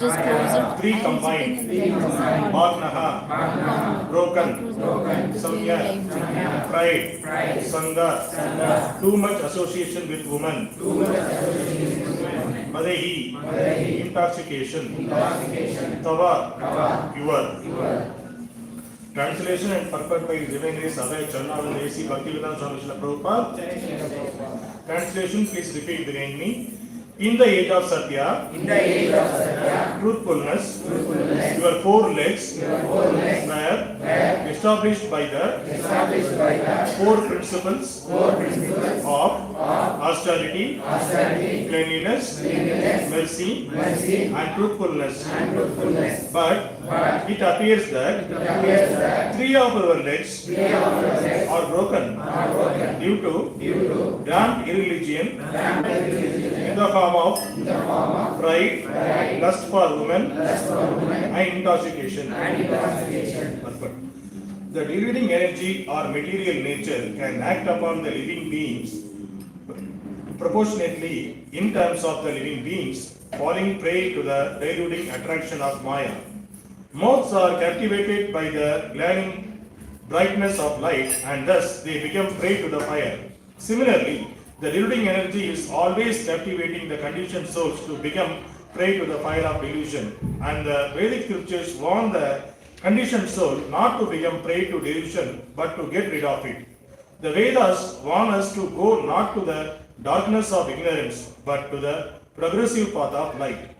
Just close it. Three combined. Bhagnaha, broken, Samya, pride, Sangha, too much association with women, Madehi, intoxication, Tava, your. Translation and purport by His Divine Grace Abhay Charnavan A.C. Bhaktivedanta Swami Srila Prabhupada. Translation, please repeat behind me. In the age of Satya, truthfulness, your four legs were established by the four principles of austerity, cleanliness, mercy, and truthfulness. But it appears that three of our legs are broken due to damned irreligion in the form of pride, lust for women, and intoxication. The deluding energy or material nature can act upon the living beings proportionately in terms of the living beings falling prey to the deluding attraction of Maya. Moths are captivated by the glaring brightness of light and thus they become prey to the fire. Similarly, the deluding energy is always captivating the conditioned souls to become prey to the fire of delusion. And the Vedic scriptures warn the conditioned soul not to become prey to delusion but to get rid of it. The Vedas warn us to go not to the darkness of ignorance but to the progressive path of light.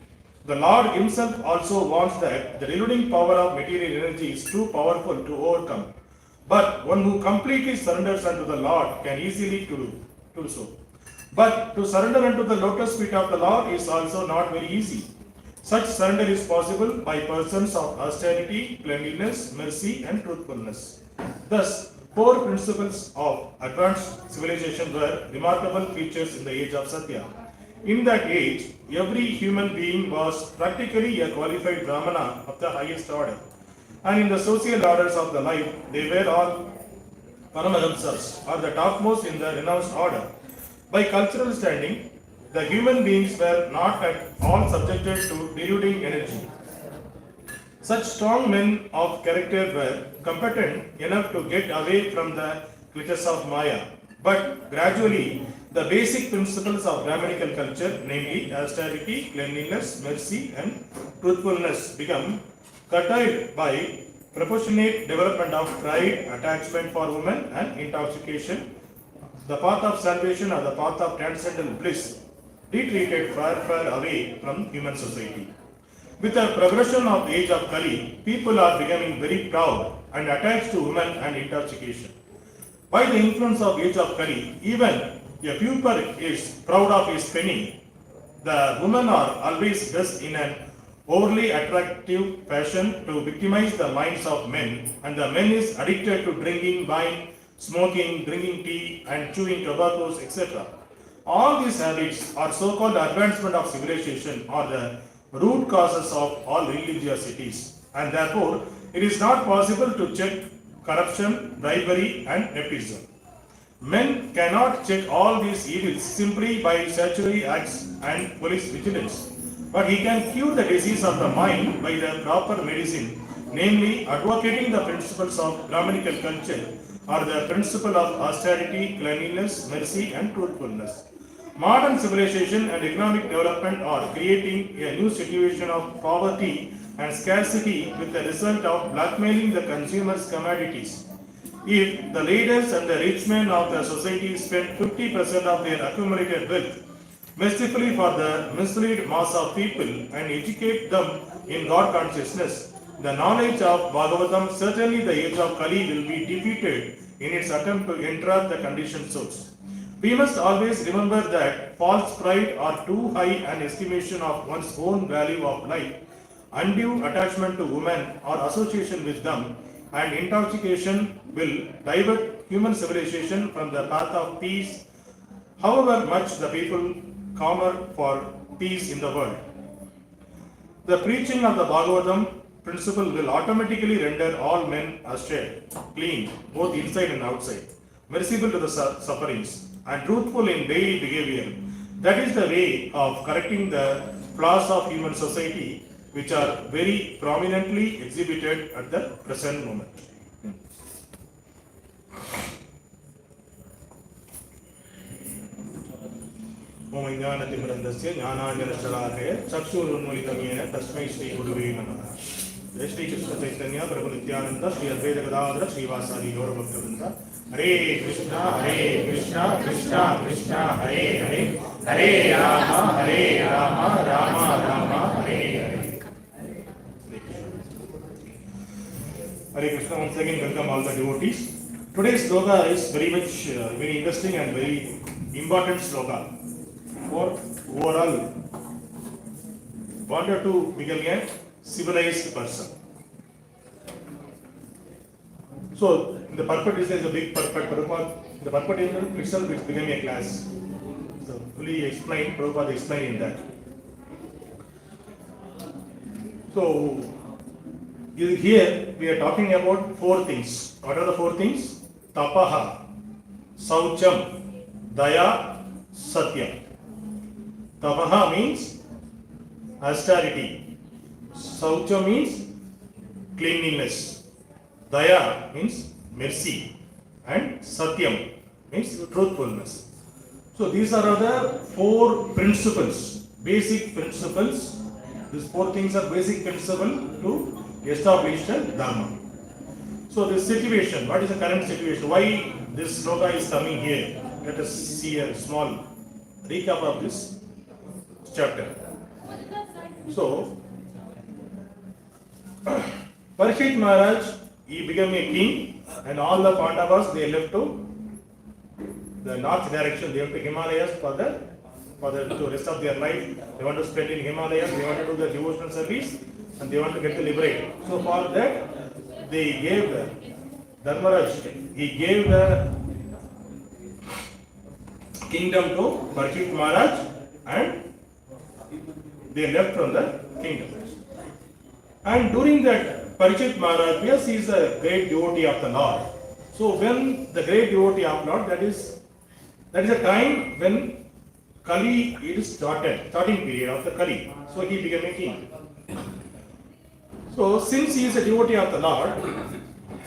The Lord Himself also warns that the deluding power of material energy is too powerful to overcome. But one who completely surrenders unto the Lord can easily do so. But to surrender unto the lotus feet of the Lord is also not very easy. Such surrender is possible by persons of austerity, cleanliness, mercy, and truthfulness. Thus, four principles of advanced civilization were remarkable features in the age of Satya. In that age, every human being was practically a qualified Brahmana of the highest order. And in the social orders of the life, they were all Paramahamsas, or the topmost in the renounced order. By cultural standing, the human beings were not at all subjected to deluding energy. Such strong men of character were competent enough to get away from the clutches of Maya. But gradually, the basic principles of Brahmanical culture, namely austerity, cleanliness, mercy, and truthfulness, become curtailed by proportionate development of pride, attachment for women, and intoxication. The path of salvation or the path of transcendental bliss retreated far, far away from human society. With the progression of the age of Kali, people are becoming very proud and attached to women and intoxication. By the influence of age of Kali, even a pupil is proud of his penny. The women are always dressed in an overly attractive fashion to victimize the minds of men, and the men is addicted to drinking wine, smoking, drinking tea, and chewing tobaccos, etc. All these habits are so-called advancement of civilization or the root causes of all religiosities, and therefore it is not possible to check corruption, bribery, and nepotism. Men cannot check all these evils simply by statutory acts and police vigilance, but he can cure the disease of the mind by the proper medicine, namely advocating the principles of Brahmanical culture or the principle of austerity, cleanliness, mercy, and truthfulness. Modern civilization and economic development are creating a new situation of poverty and scarcity with the result of blackmailing the consumers' commodities. If the leaders and the rich men of the society spend 50% of their accumulated wealth mercifully for the misled mass of people and educate them in God consciousness, the knowledge of Bhagavatam, certainly the age of Kali, will be defeated in its attempt to entrap the conditioned souls. We must always remember that false pride or too high an estimation of one's own value of life, undue attachment to women or association with them, and intoxication will divert human civilization from the path of peace, however much the people clamor for peace in the world. The preaching of the Bhagavatam principle will automatically render all men austere, clean, both inside and outside, merciful to the sufferings, and truthful in daily behavior. That is the way of correcting the flaws of human society which are very prominently exhibited at the present moment. ओम ज्ञानतिमिरन्दस्य ज्ञानाञ्जनशलाकय चक्षुरुन्मीलितं येन तस्मै श्रीगुरुवे नमः। जय श्री कृष्ण चैतन्य प्रभु नित्यानंद श्री अद्वैत गदाधर श्रीवासादि गौरभक्तवृंद। हरे कृष्णा कृष्णा कृष्णा हरे हरे, हरे Ram Ram Ram Hare Hare. Hare Krishna, once again welcome all the devotees. Today's sloka is very much very interesting and very important sloka for overall wanted to become a civilized person. So the purport is a big purport. The purport itself is becoming a class. So fully explained, Prabhupada explained in that. So here we are talking about 4 things. What are the 4 things? Tapaha, Saucham, Daya, Satyam. Tapaha means austerity. Saucha means cleanliness. Daya means mercy. And Satyam means truthfulness. So these are the 4 principles, basic principles. These 4 things are basic principle to establish the Dharma. So this situation, what is the current situation? Why this sloka is coming here? Let us see a small recap of this chapter. So Parikshit Maharaj, he became a king, and all the Pandavas, they left to the north direction. They went to Himalayas for the rest of their life. They want to spend in Himalayas. They want to do the devotional service, and they want to get liberated. So for that, they gave Dharmaraj. He gave the kingdom to Parikshit Maharaj, and they left from the kingdom. And during that, Parikshit Maharaj, yes, he is a great devotee of the Lord. So when the great devotee of Lord, that is a time when Kali is starting period of the Kali. So he became a king. So since he is a devotee of the Lord,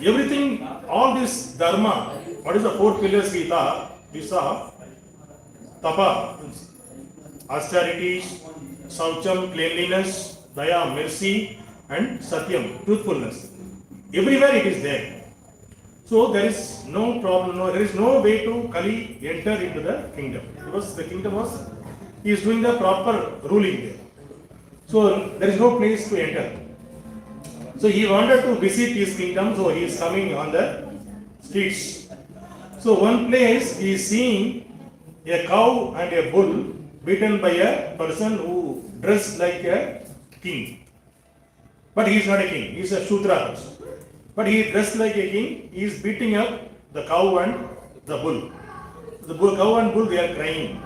everything, all this Dharma, what is the 4 pillars we saw, Tapa, austerities, Saucham, cleanliness, Daya, mercy, and Satyam, truthfulness. Everywhere it is there. So there is no problem, there is no way to Kali enter into the kingdom. Because the kingdom he is doing the proper ruling there. So there is no place to enter. So he wanted to visit his kingdom, so he is coming on the streets. So one place he is seeing a cow and a bull beaten by a person who dressed like a king. But he is not a king, he is a Shudra. But he is dressed like a king, he is beating up the cow and the bull. The cow and bull, they are crying.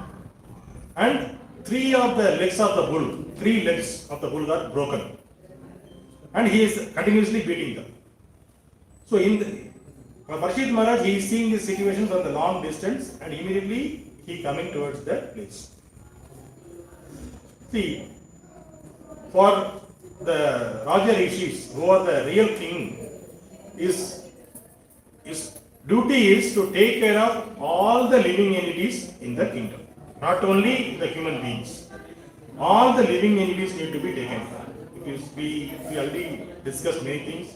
And 3 of the legs of the bull, 3 legs of the bull are broken. And he is continuously beating them. So Parikshit Maharaj, he is seeing this situation from the long distance, and immediately he coming towards the place. See, for the Raja Rishis, who are the real king, his duty is to take care of all the living entities in the kingdom, not only the human beings. All the living entities need to be taken care of. Because we already discussed many things.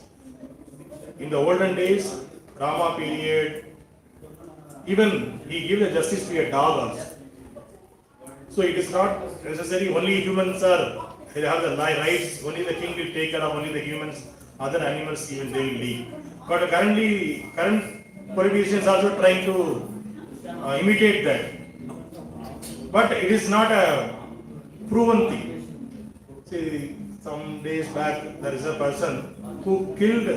In the olden days, Rama period, even he gave the justice to a dog also. So it is not necessary only humans they have the rights, only the king will take care of only the humans, other animals even they will leave. But current prohibition is also trying to imitate that. But it is not a proven thing. See, some days back there is a person who killed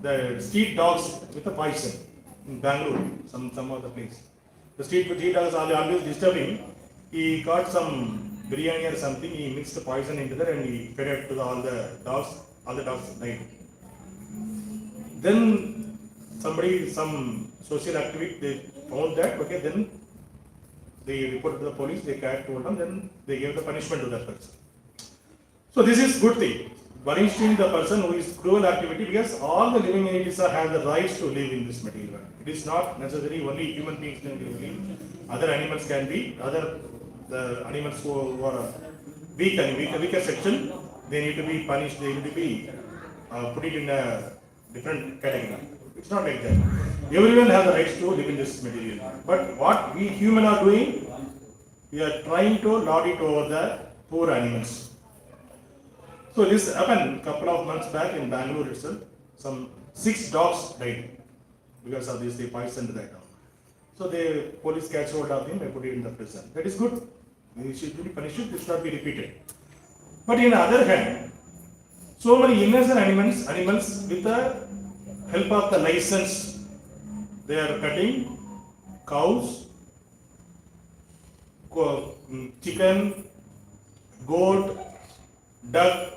the street dogs with a poison in Bangalore, some other place. The street dogs are always disturbing. He got some biryani or something, he mixed the poison into that and he fed it to all the dogs died. Then some social activist, they found that, okay, then they reported to the police, they told them, then they gave the punishment to that person. So this is good thing. Punishing the person who is cruel activity, because all the living entities have the rights to live in this material world. It is not necessarily only human beings can live. Other animals can be, the animals who are weaker section, they need to be punished, they need to be put it in a different category. It's not like that. Everyone has the rights to live in this material. But what we human are doing, we are trying to lord it over the poor animals. So this happened a couple of months back in Bangalore itself. Some 6 dogs died because of this. They poisoned that dog. So the police catch hold of him and put it in the prison. That is good. He should be punished. This should not be repeated. But on the other hand, so many innocent animals with the help of the license, they are cutting cows, chicken, goat, duck,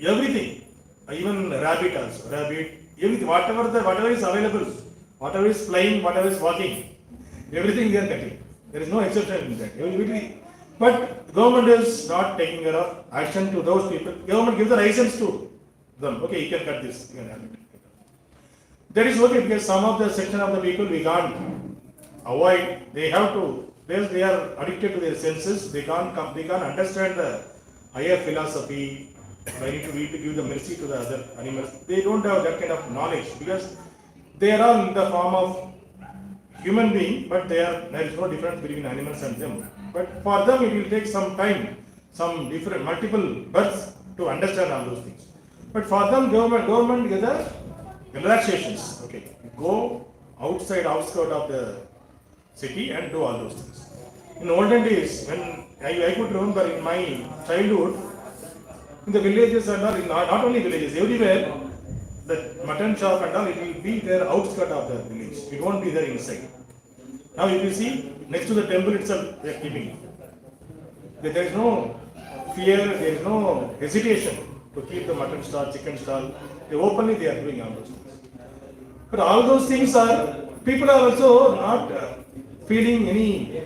everything, even rabbit also, everything, whatever is available, whatever is flying, whatever is walking, everything they are cutting. There is no exception in that. Everybody, but government is not taking care of action to those people. Government gives the license to them. Okay, you can cut this, you can have it. That is okay, because some of the section of the people we can't avoid. They have to, because they are addicted to their senses. They can't understand the higher philosophy. I need to give the mercy to the other animals. They don't have that kind of knowledge, because they are all in the form of human being, but there is no difference between animals and them. But for them it will take some time, some different multiple births to understand all those things. But for them, government gives the relaxations. Okay, go outside, outskirt of the city and do all those things. In olden days, when I could remember in my childhood, in the villages and all, not only villages, everywhere, the mutton shop and all, it will be there outskirt of the village. It won't be there inside. Now if you see, next to the temple itself, they are keeping it. There is no fear, there is no hesitation to keep the mutton stall, chicken stall. They openly they are doing all those things. But all those things are, people are also not feeling any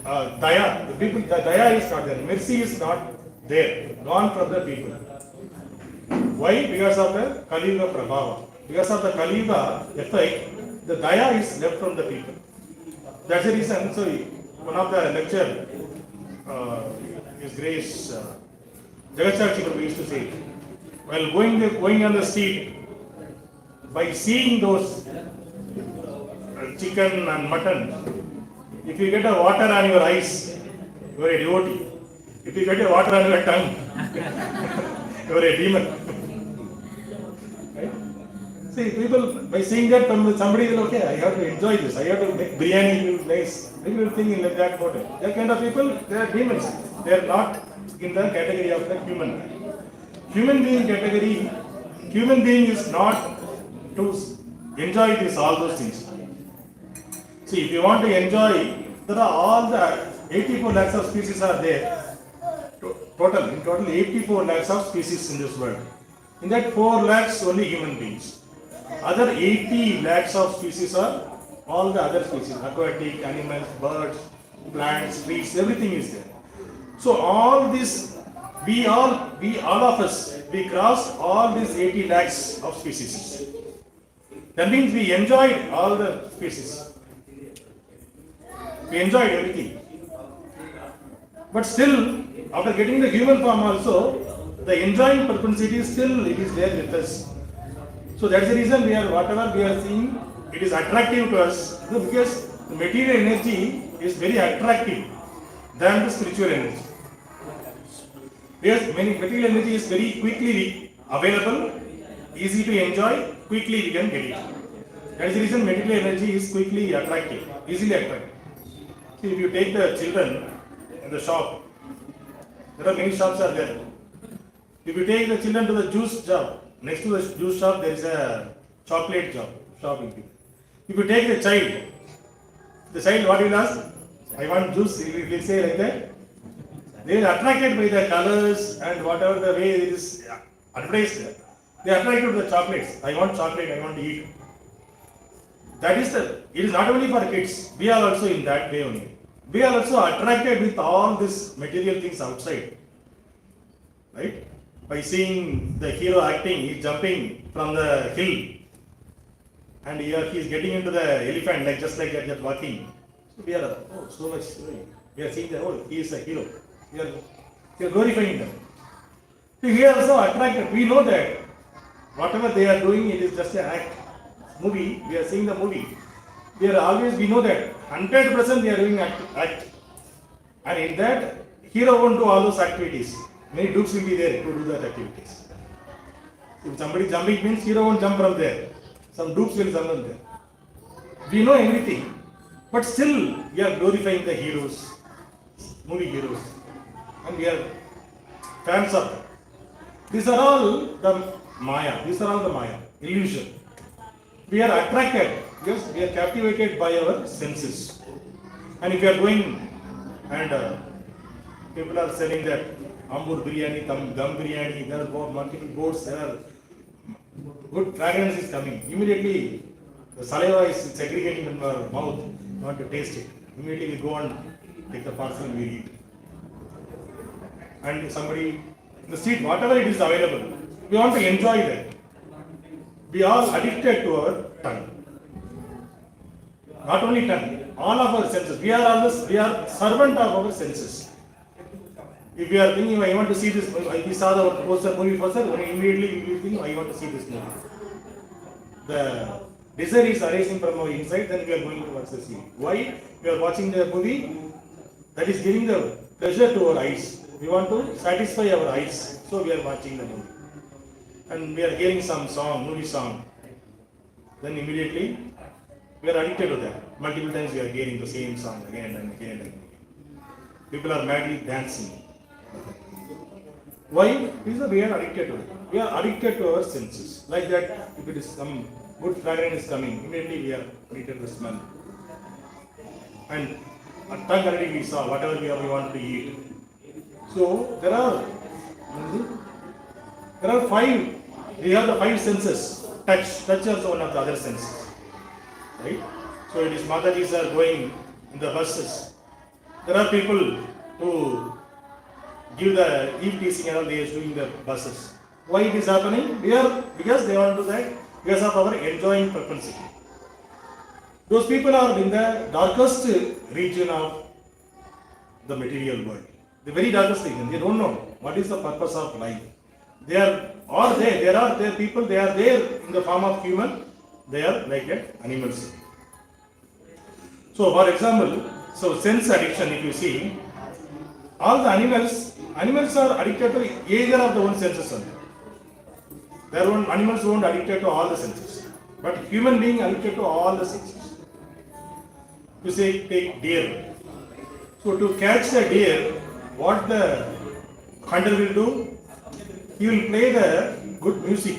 daya. The daya is not there. Mercy is not there, gone from the people. Why? Because of the Kali Yuga Prabhava. Because of the Kali Yuga effect, the daya is left from the people. That's the reason. So, one of the lecture, His Grace Jagat used to say, while going on the street, by seeing those chicken and mutton, if you get a water on your eyes, you are a devotee. If you get a water on your tongue, you are a demon. Right? See, people, by seeing that, somebody will, okay, I have to enjoy this, I have to make biryani nice. People will think in that mode. That kind of people, they are demons. They are not in the category of the human. Human being category, human being is not to enjoy this, all those things. See, if you want to enjoy, there are all the 84 lakhs of species are there. In total 84 lakhs of species in this world. In that 4 lakhs only human beings. Other 80 lakhs of species are all the other species, aquatic, animals, birds, plants, trees, everything is there. So all this, we all of us, we crossed all these 80 lakhs of species. That means we enjoyed all the species. We enjoyed everything. But still, after getting the human form also, the enjoying propensity still it is there with us. So that's the reason whatever we are seeing, it is attractive to us, because the material energy is very attractive than the spiritual energy. Because material energy is very quickly available, easy to enjoy, quickly we can get it. That is the reason material energy is quickly attractive, easily attractive. See, if you take the children in the shop, there are many shops are there. If you take the children to the juice shop, next to the juice shop there is a chocolate shop. If you take the child what will ask? I want juice, he will say like that. They are attracted by the colors and whatever the way it is advertised. They are attracted to the chocolates. I want chocolate, I want to eat. It is not only for kids, we are also in that way only. We are also attracted with all these material things outside. right? By seeing the hero acting, he's jumping from the hill, and here he is getting into the elephant, like just like that, just walking. So we are, oh, so much. We are seeing that, oh, he is a hero. We are glorifying them. So we are also attracted. We know that whatever they are doing, it is just an act. Movie, we are seeing the movie. We know that 100% they are doing act. And in that, hero won't do all those activities. Many dukes will be there to do that activities. If somebody jumping means hero won't jump from there. Some dukes will jump from there. We know everything, but still we are glorifying the heroes, movie heroes, and we are fans of them. These are all the Maya. These are all the Maya, illusion. We are attracted, yes, we are captivated by our senses. And if you are going and people are selling that Ambur biryani, gum biryani, there are multiple boards, there are good fragrance is coming. Immediately the saliva is segregating in our mouth, you want to taste it. Immediately we go and take the parcel and we eat. And somebody, the street, whatever it is available, we want to enjoy that. We are addicted to our tongue. Not only tongue, all of our senses. We are servant of our senses. If we are thinking, I want to see this movie, we saw the movie poster, immediately we will think, I want to see this movie. The desire is arising from our inside, then we are going to watch the scene. Why? We are watching the movie that is giving the pleasure to our eyes. We want to satisfy our eyes, so we are watching the movie. And we are hearing some song, movie song. Then immediately we are addicted to that. Multiple times we are hearing the same song again and again and again. People are madly dancing. Why? Because we are addicted to it. We are addicted to our senses. Like that, if it is some good fragrance is coming, immediately we are addicted to the smell. And at tongue already we saw whatever we want to eat. So there are five. We have the five senses. Touch is also one of the other senses. Right? So it is Matajis are going in the buses. There are people who give the eve teasing and all they are doing the buses. Why it is happening? Because they want to do that because of our enjoying propensity. Those people are in the darkest region of the material world. The very darkest region. They don't know what is the purpose of life. There are people, they are there in the form of human, they are like animals. So for example, sense addiction, if you see, all the animals are addicted to either of the one senses only. Animals won't addicted to all the senses. But human being addicted to all the senses. You say, take deer. So to catch the deer, what the hunter will do? He will play the good music.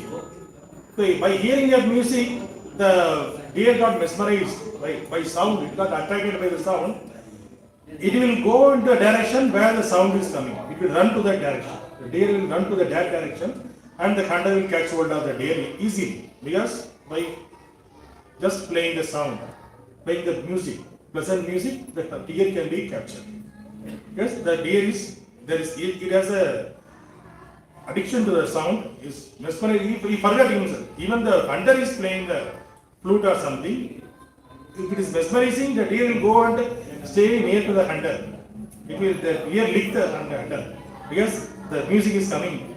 So by hearing that music, the deer got mesmerized by sound. It got attracted by the sound. It will go into a direction where the sound is coming. It will run to that direction. The deer will run to that direction and the hunter will catch hold of the deer easily. Because by just playing the sound, playing the music, pleasant music, the deer can be captured. Because the deer it has a addiction to the sound, is mesmerizing. He forgot himself. Even the hunter is playing the flute or something. If it is mesmerizing, the deer will go and stay near to the hunter. The deer lick the hunter because the music is coming.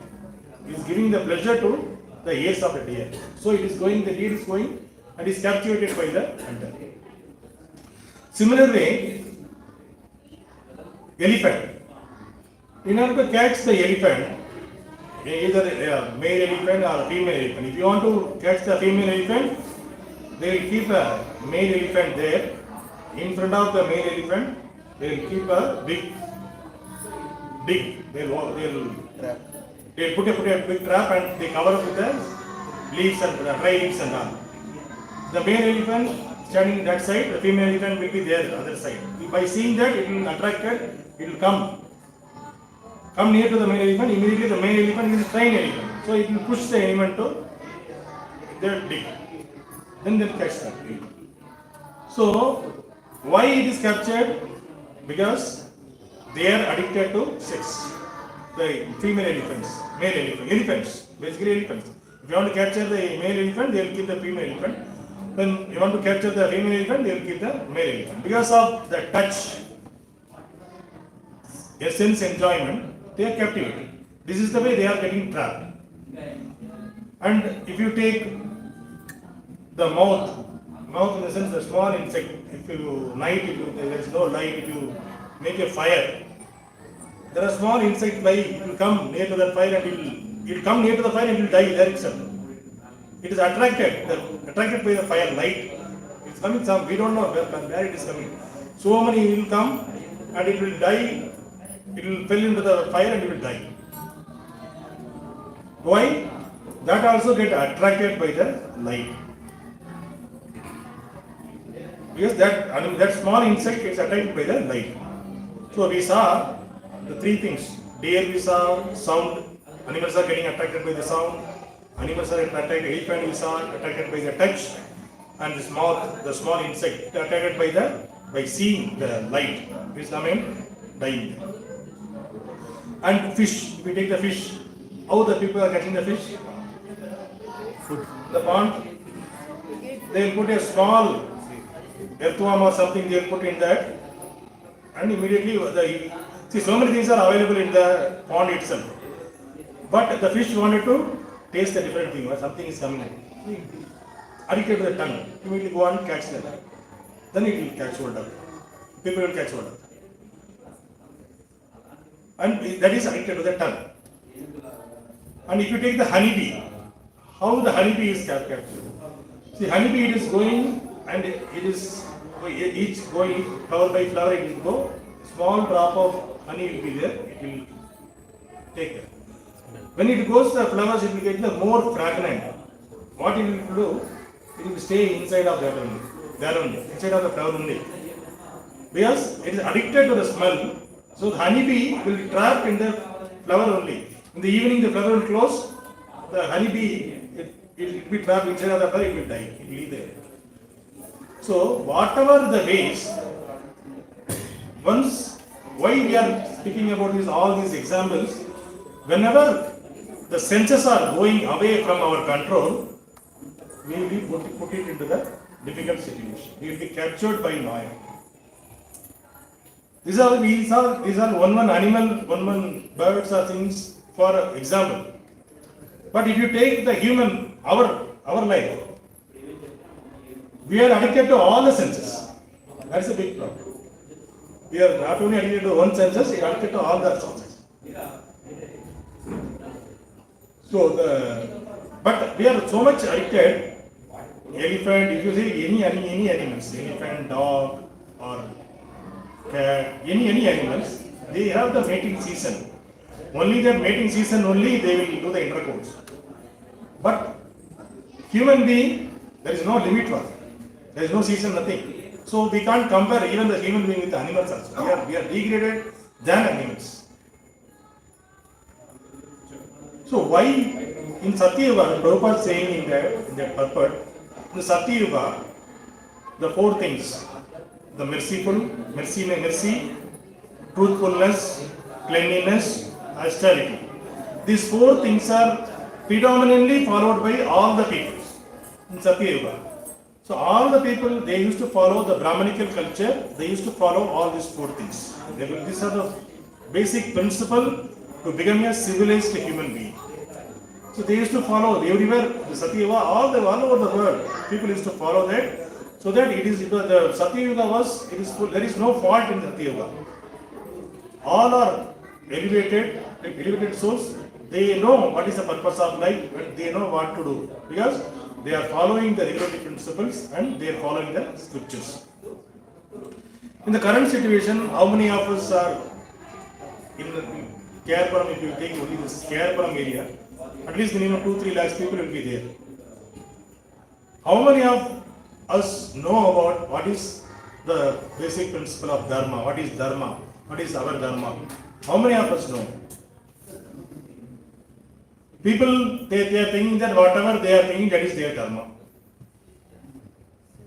It is giving the pleasure to the ears of the deer. So it is going, the deer is going and is captivated by the hunter. Similarly, elephant. In order to catch the elephant, either a male elephant or a female elephant. If you want to catch the female elephant, they will keep a male elephant there. In front of the male elephant, they will keep a big. They'll put a big trap and they cover up with the leaves and dry leaves and all. The male elephant standing that side, the female elephant will be there the other side. By seeing that, it will attract it. It will come near to the male elephant. Immediately the male elephant is a trained elephant, so it will push the elephant to their dig. Then they'll catch that. So why it is captured? Because they are addicted to sex. the female elephants, elephants, basically elephants. If you want to capture the male elephant, they will keep the female elephant. When you want to capture the female elephant, they will keep the male elephant. Because of the touch, a sense enjoyment, they are captivated. This is the way they are getting trapped. And if you take the mouth in the sense the small insect, if there is no light, if you make a fire, there are small insect fly, it will come near to the fire and it will come near to the fire and it will die there itself. It is attracted by the fire light. It's coming some, we don't know where it is coming. So many will come and it will die, it will fall into the fire and it will die. Why? That also get attracted by the light. Because that small insect gets attracted by the light. So we saw the three things. Deer we saw, sound, animals are getting attracted by the sound, animals are attracted, elephant we saw attracted by the touch, and the small insect attracted by seeing the light, which is dying. And fish, if we take the fish, how the people are getting the fish? Food. The pond, they will put a small earthworm or something, they will put in that, and immediately so many things are available in the pond itself. But the fish wanted to taste a different thing, or something is coming. Addicted to the tongue, immediately go and catch them. Then it will catch hold of. People will catch hold of. And that is addicted to the tongue. And if you take the honeybee, how the honeybee is captured? See, honeybee, it is going and it is each going flower by flower, it will go. Small drop of honey will be there, it will take it. When it goes to the flowers, it will get the more fragrant. What it will do, it will stay inside of that only, there only, inside of the flower only. Because it is addicted to the smell, so the honeybee will be trapped in the flower only. In the evening, the flower will close, the honeybee, it will be trapped inside of the flower, it will die, it will be there. So, whatever the ways, why we are speaking about all these examples, whenever the senses are going away from our control, we will put it into the difficult situation. We will be captured by Maya. These are one animal, one birds or things for example. But if you take the human, our life, we are addicted to all the senses. That's a big problem. We are not only addicted to one senses, we are addicted to all the senses. But we are so much addicted. Elephant, if you see any animals, elephant, dog, or cat, any animals, they have the mating season. Only the mating season only they will do the intercourse. But human being, there is no limit for it. There is no season, nothing. So we can't compare even the human being with the animals also. We are degraded than animals. So why in Satya Yuga, Prabhupada is saying in that purport, in the Satya Yuga, the four things, the mercy, truthfulness, cleanliness, austerity. These four things are predominantly followed by all the people in Satya Yuga. So all the people, they used to follow the Brahmanical culture, they used to follow all these four things. These are the basic principle to become a civilized human being. So they used to follow everywhere, the Satya Yuga, all over the world, people used to follow that. So that the Satya Yuga was, there is no fault in Satya Yuga. All are elevated souls. They know what is the purpose of life, but they know what to do. Because they are following the regulative principles and they are following the scriptures. In the current situation, how many of us are in the Puram? If you take only this Puram area, at least minimum 2-3 lakhs people will be there. How many of us know about what is the basic principle of Dharma? What is Dharma? What is our Dharma? How many of us know? People, they are thinking that whatever they are thinking, that is their Dharma.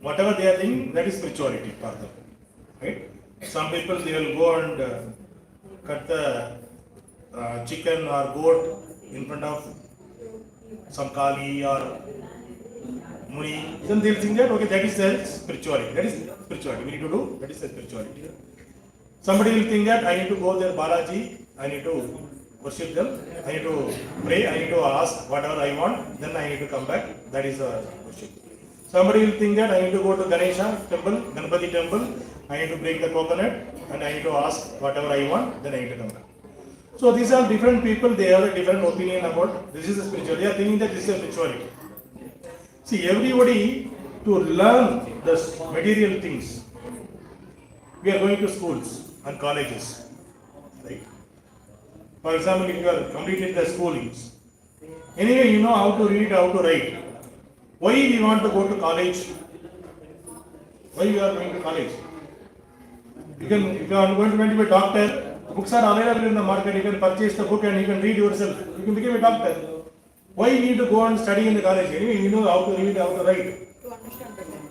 Whatever they are thinking, that is spirituality for them. Right? Some people, they will go and cut the chicken or goat in front of some Kali or Muni, then they will think that okay, that is the spirituality. That is spirituality. We need to do that is the spirituality. Somebody will think that I need to go there, Balaji, I need to worship them, I need to pray, I need to ask whatever I want, then I need to come back. That is the worship. Somebody will think that I need to go to Ganesha temple, Ganpati temple, I need to break the coconut and I need to ask whatever I want, then I need to come back. So these are different people, they have a different opinion about this is the spirituality. They are thinking that this is a spirituality. See, everybody to learn the material things. We are going to schools and colleges, right? For example, if you are completed the schoolings, anyway you know how to read, how to write. Why we want to go to college? Why you are going to college? If you are going to be a doctor, books are available in the market, you can purchase the book and you can read yourself. You can become a doctor. Why you need to go and study in the college? Anyway, you know how to read, how to write. To understand better.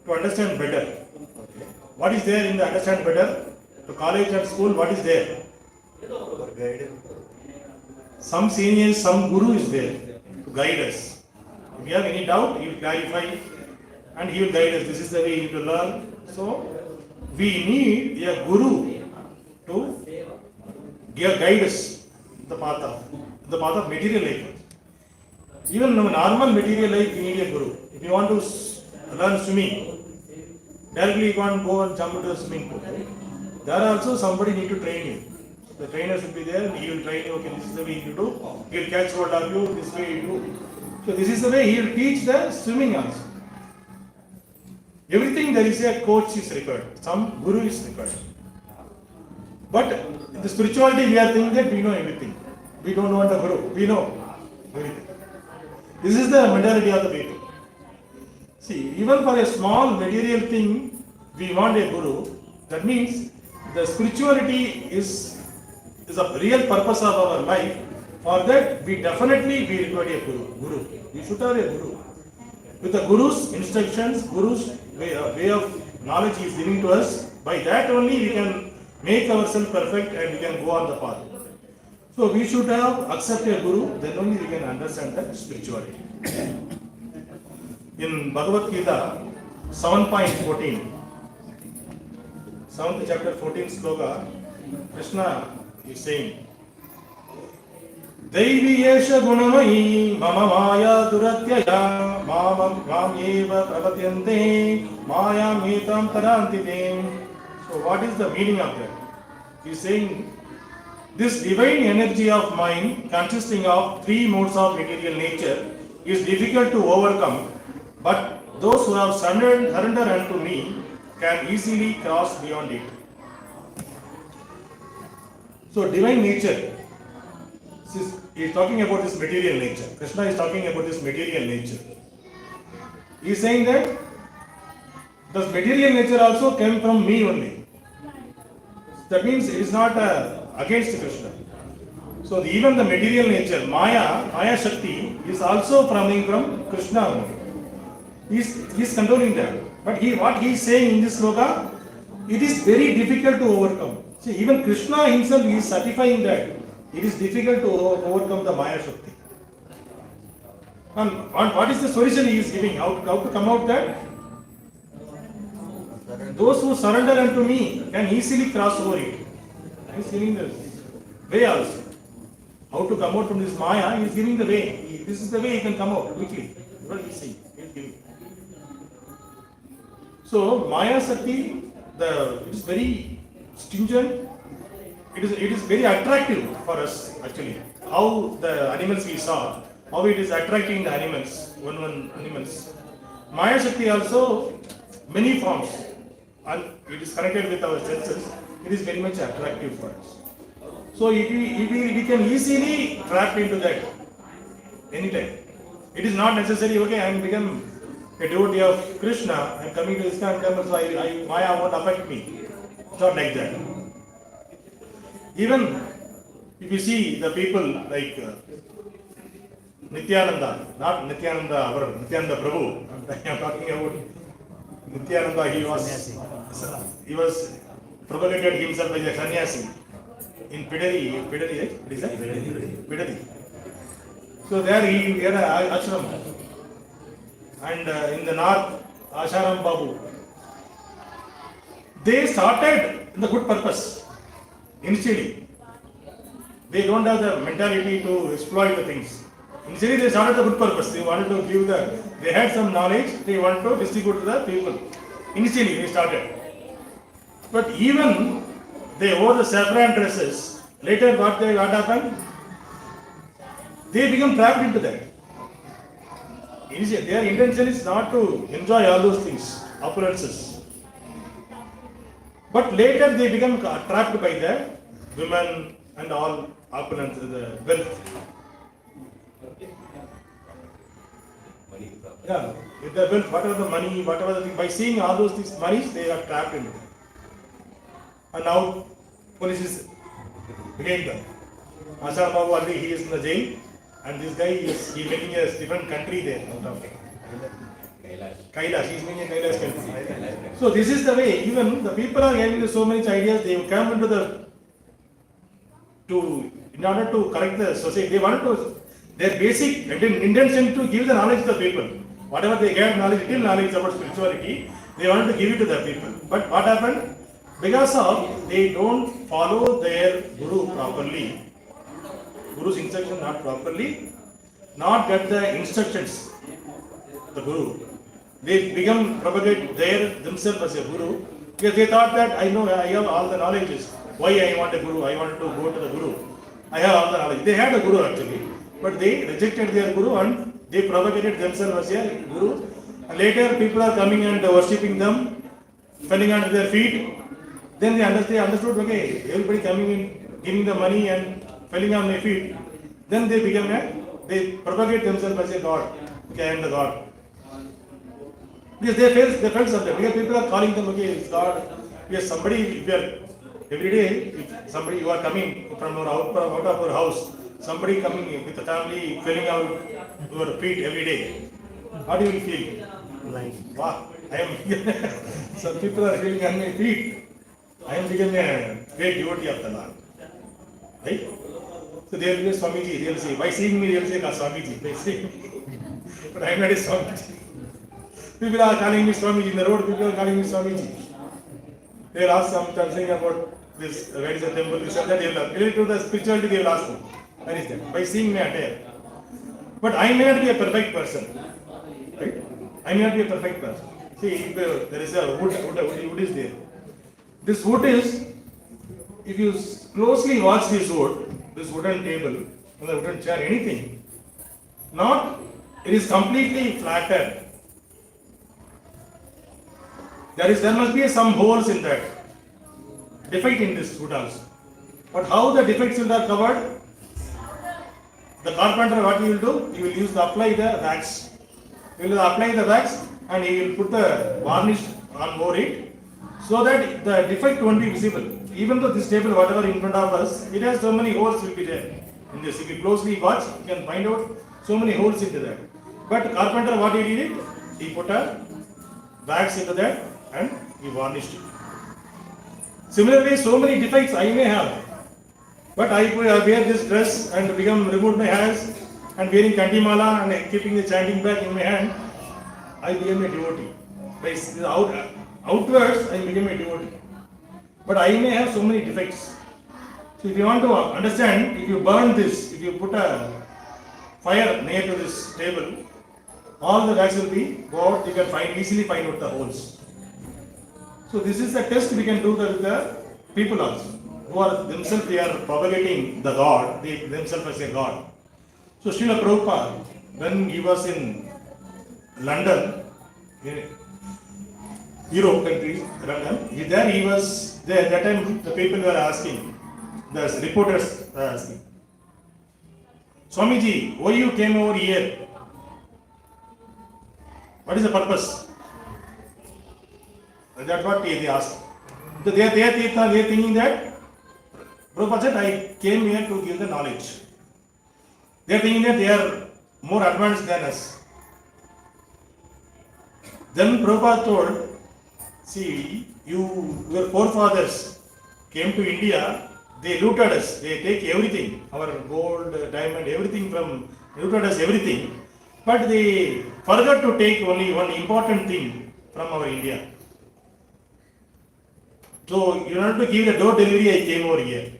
To understand better. Okay. What is there in the understand better? To college and school, what is there? Some seniors, some guru is there to guide us. If we have any doubt, he will clarify and he will guide us. This is the way you need to learn. So, we need a guru to guide us in the path of material life. Even in normal material life, we need a guru. If you want to learn swimming, directly you can't go and jump into the swimming pool. There also somebody need to train you. The trainer should be there and he will train you, okay, this is the way you do. He will catch hold of you, this way you do. So this is the way he will teach the swimming also. Everything there is a coach is required. Some guru is required. But in the spirituality we are thinking that we know everything. We don't want a guru. We know everything. This is the mentality of the people. See, even for a small material thing, we want a guru. That means the spirituality is a real purpose of our life. For that, we definitely require a guru. We should have a guru. With the guru's instructions, guru's way of knowledge he is giving to us, by that only we can make ourselves perfect and we can go on the path. So we should have accepted a guru, then only we can understand the spirituality. In Bhagavad Gita 7.14, 7th chapter 14th sloka, Krishna is saying, Daiviyesha gunamai mama maya duratyaya mam eva pravatyante maya metam tarantite. So what is the meaning of that? He is saying, this divine energy of mind consisting of three modes of material nature is difficult to overcome, but those who have surrendered unto me can easily cross beyond it. So divine nature, he is talking about this material nature. Krishna is talking about this material nature. He is saying that this material nature also came from me only. That means it is not against Krishna. So even the material nature, Maya Shakti, is also coming from Krishna only. He is controlling that. But what he is saying in this sloka, it is very difficult to overcome. See, even Krishna himself is certifying that it is difficult to overcome the Maya Shakti. And what is the solution he is giving? How to come out that? Those who surrender unto me can easily cross over it. He is giving the way also. How to come out from this Maya, he is giving the way. This is the way he can come out quickly. What he is saying. So Maya Shakti, it is very stringent. It is very attractive for us actually. How the animals we saw, how it is attracting the animals, one animals. Maya Shakti also many forms, and it is connected with our senses. It is very much attractive for us. So we can easily trap into that anytime. It is not necessary. Okay, I am become a devotee of Krishna. I am coming to ISKCON temple, so Maya won't affect me. It's not like that. Even if you see the people like Nityananda, not Nityananda, our Nityananda Prabhu, I am talking about Nityananda, he was propagated himself as a sannyasi. in Pidari, what is that? Pidari. So there he had an ashram. And in the north, Asharam Babu. They started in the good purpose, initially. They don't have the mentality to exploit the things. Initially they started the good purpose. They wanted to give they had some knowledge, they wanted to distribute to the people. Initially they started. But even they wore the saffron dresses. Later what happened? They become trapped into that. Initially, their intention is not to enjoy all those things, opulences. But later they become trapped by the women and all opulence, the wealth. Yeah, with the wealth, whatever the money, whatever the thing, by seeing all those things, monies, they are trapped in it. And now, police is again them. Asha Babu already he is in the jail, and this guy is making a different country there out of Kailash. He is making a Kailash country. So this is the way. Even the people are having so many ideas. They come into in order to correct the society. They wanted to their basic intention to give the knowledge to the people. Whatever they get knowledge, little knowledge about spirituality, they wanted to give it to the people. But what happened? Because of they don't follow their guru properly. Guru's instruction not properly, not get the instructions, the guru. They become propagate themselves as a guru because they thought that I know I have all the knowledges. Why I want a guru? I wanted to go to the guru. I have all the knowledge. They had a guru actually, but they rejected their guru and they propagated themselves as a guru. And later people are coming and worshipping them, falling under their feet. Then they understood, okay, everybody coming in, giving the money and falling on my feet. Then they propagate themselves as a god. Okay, I am the god. Because they felt something. Because people are calling them, okay, it's God. Because somebody, every day, if somebody you are coming from out of your house, somebody coming with the family, filling out your feet every day. How do you feel? Like, wow, I am. Some people are feeling on my feet. I am becoming a great devotee of the Lord. Right? So they will be Swamiji, they will say, by seeing me, they will say, Swamiji. They say, but I am not a Swamiji. People are calling me Swamiji in the road, people are calling me Swamiji. They will ask something about this, where is the temple, this and that, they will ask. Related to the spirituality, they will ask me, where is that? By seeing me, I attire. But I may not be a perfect person. Right? I may not be a perfect person. See, there is a wood is there. This wood is, if you closely watch this wood, this wooden table, or the wooden chair, anything, it is completely flattened. There must be some holes in that, defect in this wood also. But how the defects are covered? The carpenter, what he will do? He will apply the wax. He will apply the wax and he will put the varnish on over it, so that the defect won't be visible. Even though this table, whatever in front of us, it has so many holes will be there. In this, if you closely watch, you can find out so many holes into that. But carpenter, what he did? He put a wax into that and he varnished it. Similarly, so many defects I may have, but I wear this dress and remove my hands and wearing kantimala and keeping the chanting bag in my hand, I became a devotee. By outwards, I became a devotee. But I may have so many defects. So if you want to understand, if you burn this, if you put a fire near to this table, all the wax will go out, you can easily find out the holes. So this is a test we can do with the people also, who are themselves, they are propagating the God, they themselves as a God. So Srila Prabhupada, when he was in London, Europe countries, London, he was there. At that time, the people were asking, the reporters were asking, Swamiji, why you came over here? What is the purpose? That's what they asked. So they are thinking that Prabhupada said, I came here to give the knowledge. They are thinking that they are more advanced than us. Then Prabhupada told, see, your forefathers came to India They looted us. They take everything, our gold, diamond, everything from looted us everything. But they forgot to take only one important thing from our India. So you want to give the door delivery, I came over here.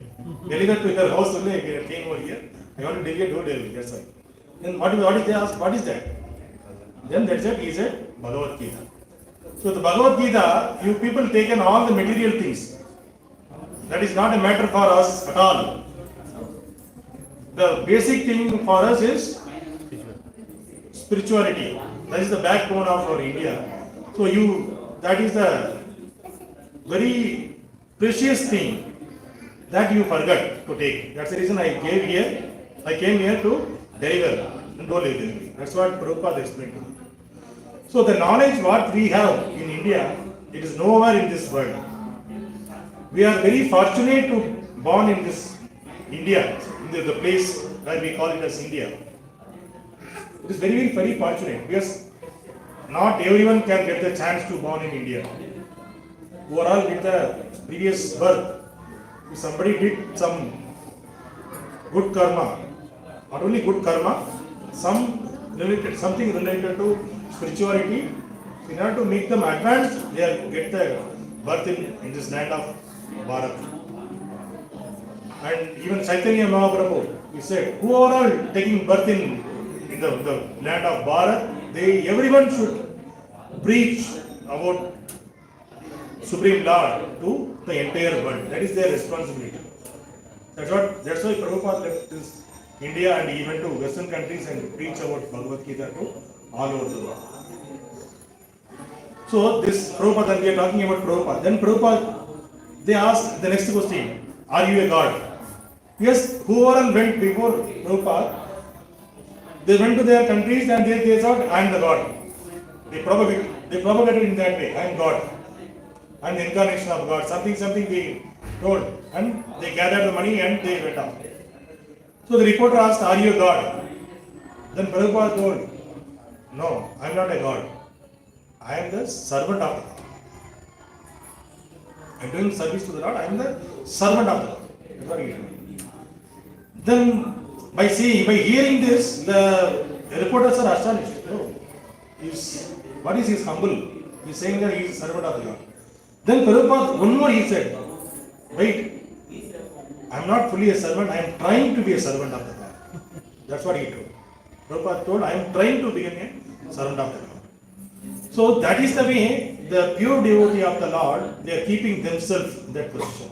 Delivered to your house only, I came over here. I want to deliver door delivery, that's why. Then what is they asked, what is that? Then they said, he said, Bhagavad Gita. So the Bhagavad Gita, you people taken all the material things. That is not a matter for us at all. The basic thing for us is spirituality. That is the backbone of our India. So that is the very precious thing that you forgot to take. That's the reason I came here to deliver and don't deliver. That's what Prabhupada explained to me. So the knowledge what we have in India, it is nowhere in this world. We are very fortunate to born in this India, in the place where we call it as India. It is very, very fortunate because not everyone can get the chance to born in India. Who are all with the previous birth. If somebody did some good karma, not only good karma, something related to spirituality, in order to make them advance, they get the birth in this land of Bharat. And even Chaitanya Mahaprabhu, he said, who are all taking birth in the land of Bharat, everyone should preach about Supreme Lord to the entire world. That is their responsibility. That's why Prabhupada left this India and even to Western countries and preach about Bhagavad Gita to all over the world. So this Prabhupada, we are talking about Prabhupada. Then Prabhupada, they asked the next question, are you a God? Yes, whoever went before Prabhupada, they went to their countries and they thought, I am the God. They propagated in that way, I am God. I am the incarnation of God. Something they told. And they gathered the money and they went off. So the reporter asked, are you a God? Then Prabhupada told, no, I am not a God. I am the servant of the God. I am doing service to the Lord, I am the servant of the Lord. That's what he told. Then by hearing this, the reporters are astonished. Oh, what is his humble? He is saying that he is servant of the Lord. Then Prabhupada, one more he said, wait, I am not fully a servant, I am trying to be a servant of the Lord. That's what he told. Prabhupada told, I am trying to become a servant of the Lord. So that is the way the pure devotee of the Lord, they are keeping themselves in that position.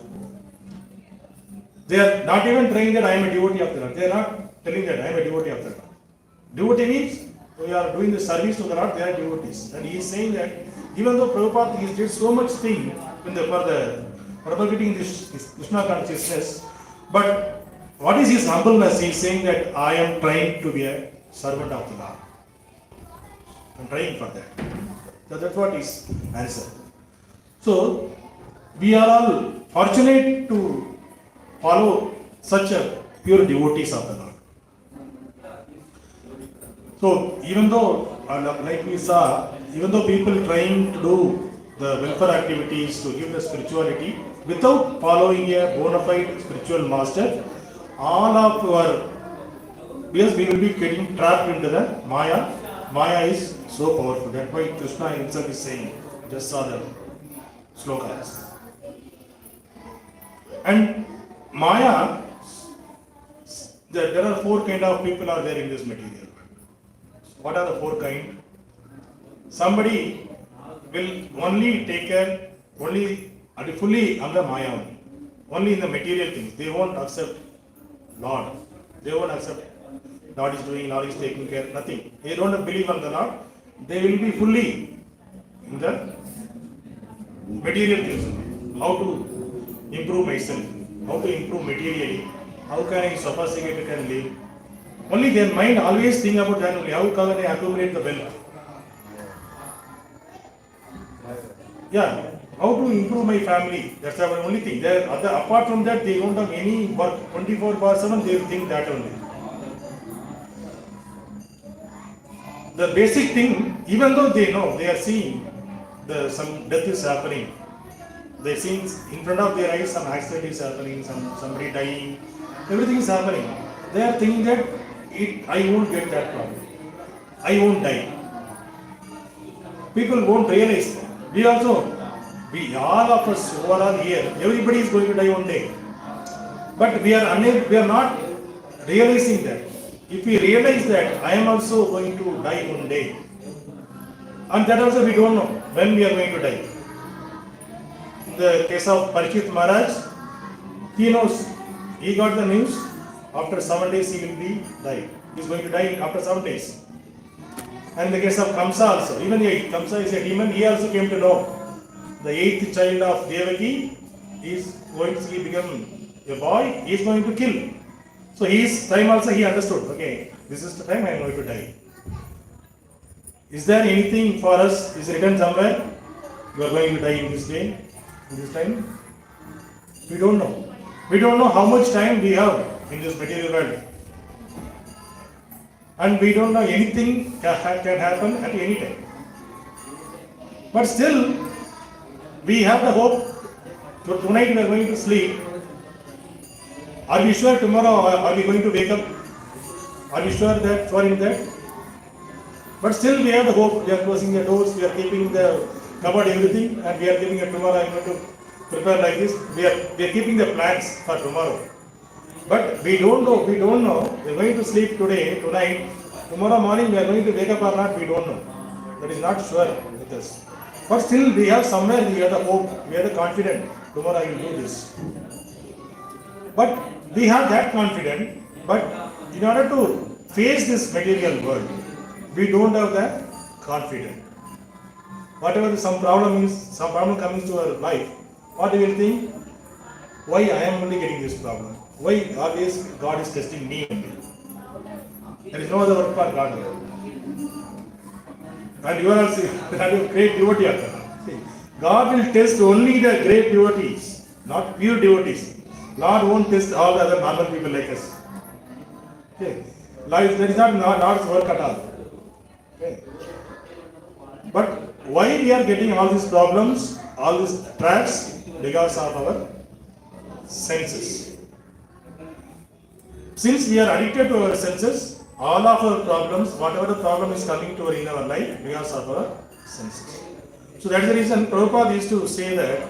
They are not even trying that I am a devotee of the Lord. They are not telling that I am a devotee of the Lord. Devotee means we are doing the service to the Lord, they are devotees. And he is saying that even though Prabhupada he did so much thing for the propagating this Krishna consciousness, but what is his humbleness? He is saying that I am trying to be a servant of the Lord. I am trying for that. So that's what his answer. So we are all fortunate to follow such a pure devotees of the Lord. So even though, like we saw, even though people trying to do the welfare activities to give the spirituality without following a bona fide spiritual master, all of our, because we will be getting trapped into the Maya. Maya is so powerful. That's why Krishna himself is saying, just saw the slokas. And Maya, there are four kind of people are there in this material. What are the four kind? Somebody will only take care, fully under Maya only in the material things. They won't accept Lord. They won't accept Lord is doing, Lord is taking care, nothing. They don't believe on the Lord. They will be fully in the material things. How to improve myself, how to improve materially, how can I sophisticated and live. Only their mind always think about that only, how can I accumulate the wealth. Yeah, how to improve my family, that's our only thing. Apart from that, they don't have any work, 24/7, they think that only. The basic thing, even though they know, they are seeing some death is happening, They see in front of their eyes some accident is happening, somebody dying, everything is happening. They are thinking that I won't get that problem. I won't die. People won't realize that. We all of us who are all here, everybody is going to die one day. But we are not realizing that. If we realize that I am also going to die one day, and that also we don't know when we are going to die. In the case of Parikshit Maharaj, he knows, he got the news, after 7 days he will be died. He is going to die after 7 days. And in the case of Kamsa also, even Kamsa is a demon, he also came to know. The 8th child of Devaki is going to become a boy, he is going to kill. So his time also he understood, okay, this is the time I am going to die. Is there anything for us, is written somewhere, you are going to die in this day, in this time? We don't know. We don't know how much time we have in this material world. And we don't know anything can happen at any time. But still, we have the hope. So tonight we are going to sleep. Are we sure tomorrow are we going to wake up? Are we sure in that? But still we have the hope. We are closing the doors, we are keeping the cupboard, everything, and we are giving it tomorrow. I am going to prepare like this. We are keeping the plans for tomorrow. But we don't know. We are going to sleep today, tonight. Tomorrow morning we are going to wake up or not, we don't know. That is not sure with us. But still we have somewhere, we have the hope, we have the confidence. Tomorrow I will do this. But we have that confidence, but in order to face this material world, we don't have that confidence. Whatever some problem comes to our life, what do you think? Why I am only getting this problem? Why always God is testing me only? There is no other work for God. And you are also a great devotee after that. God will test only the great devotees, not pure devotees. Lord won't test all the other normal people like us. Okay. Life, that is not Lord's work at all. Okay. But why we are getting all these problems, all these traps? Because of our senses. Since we are addicted to our senses, all of our problems, whatever the problem is coming to in our life, because of our senses. So that is the reason Prabhupada used to say that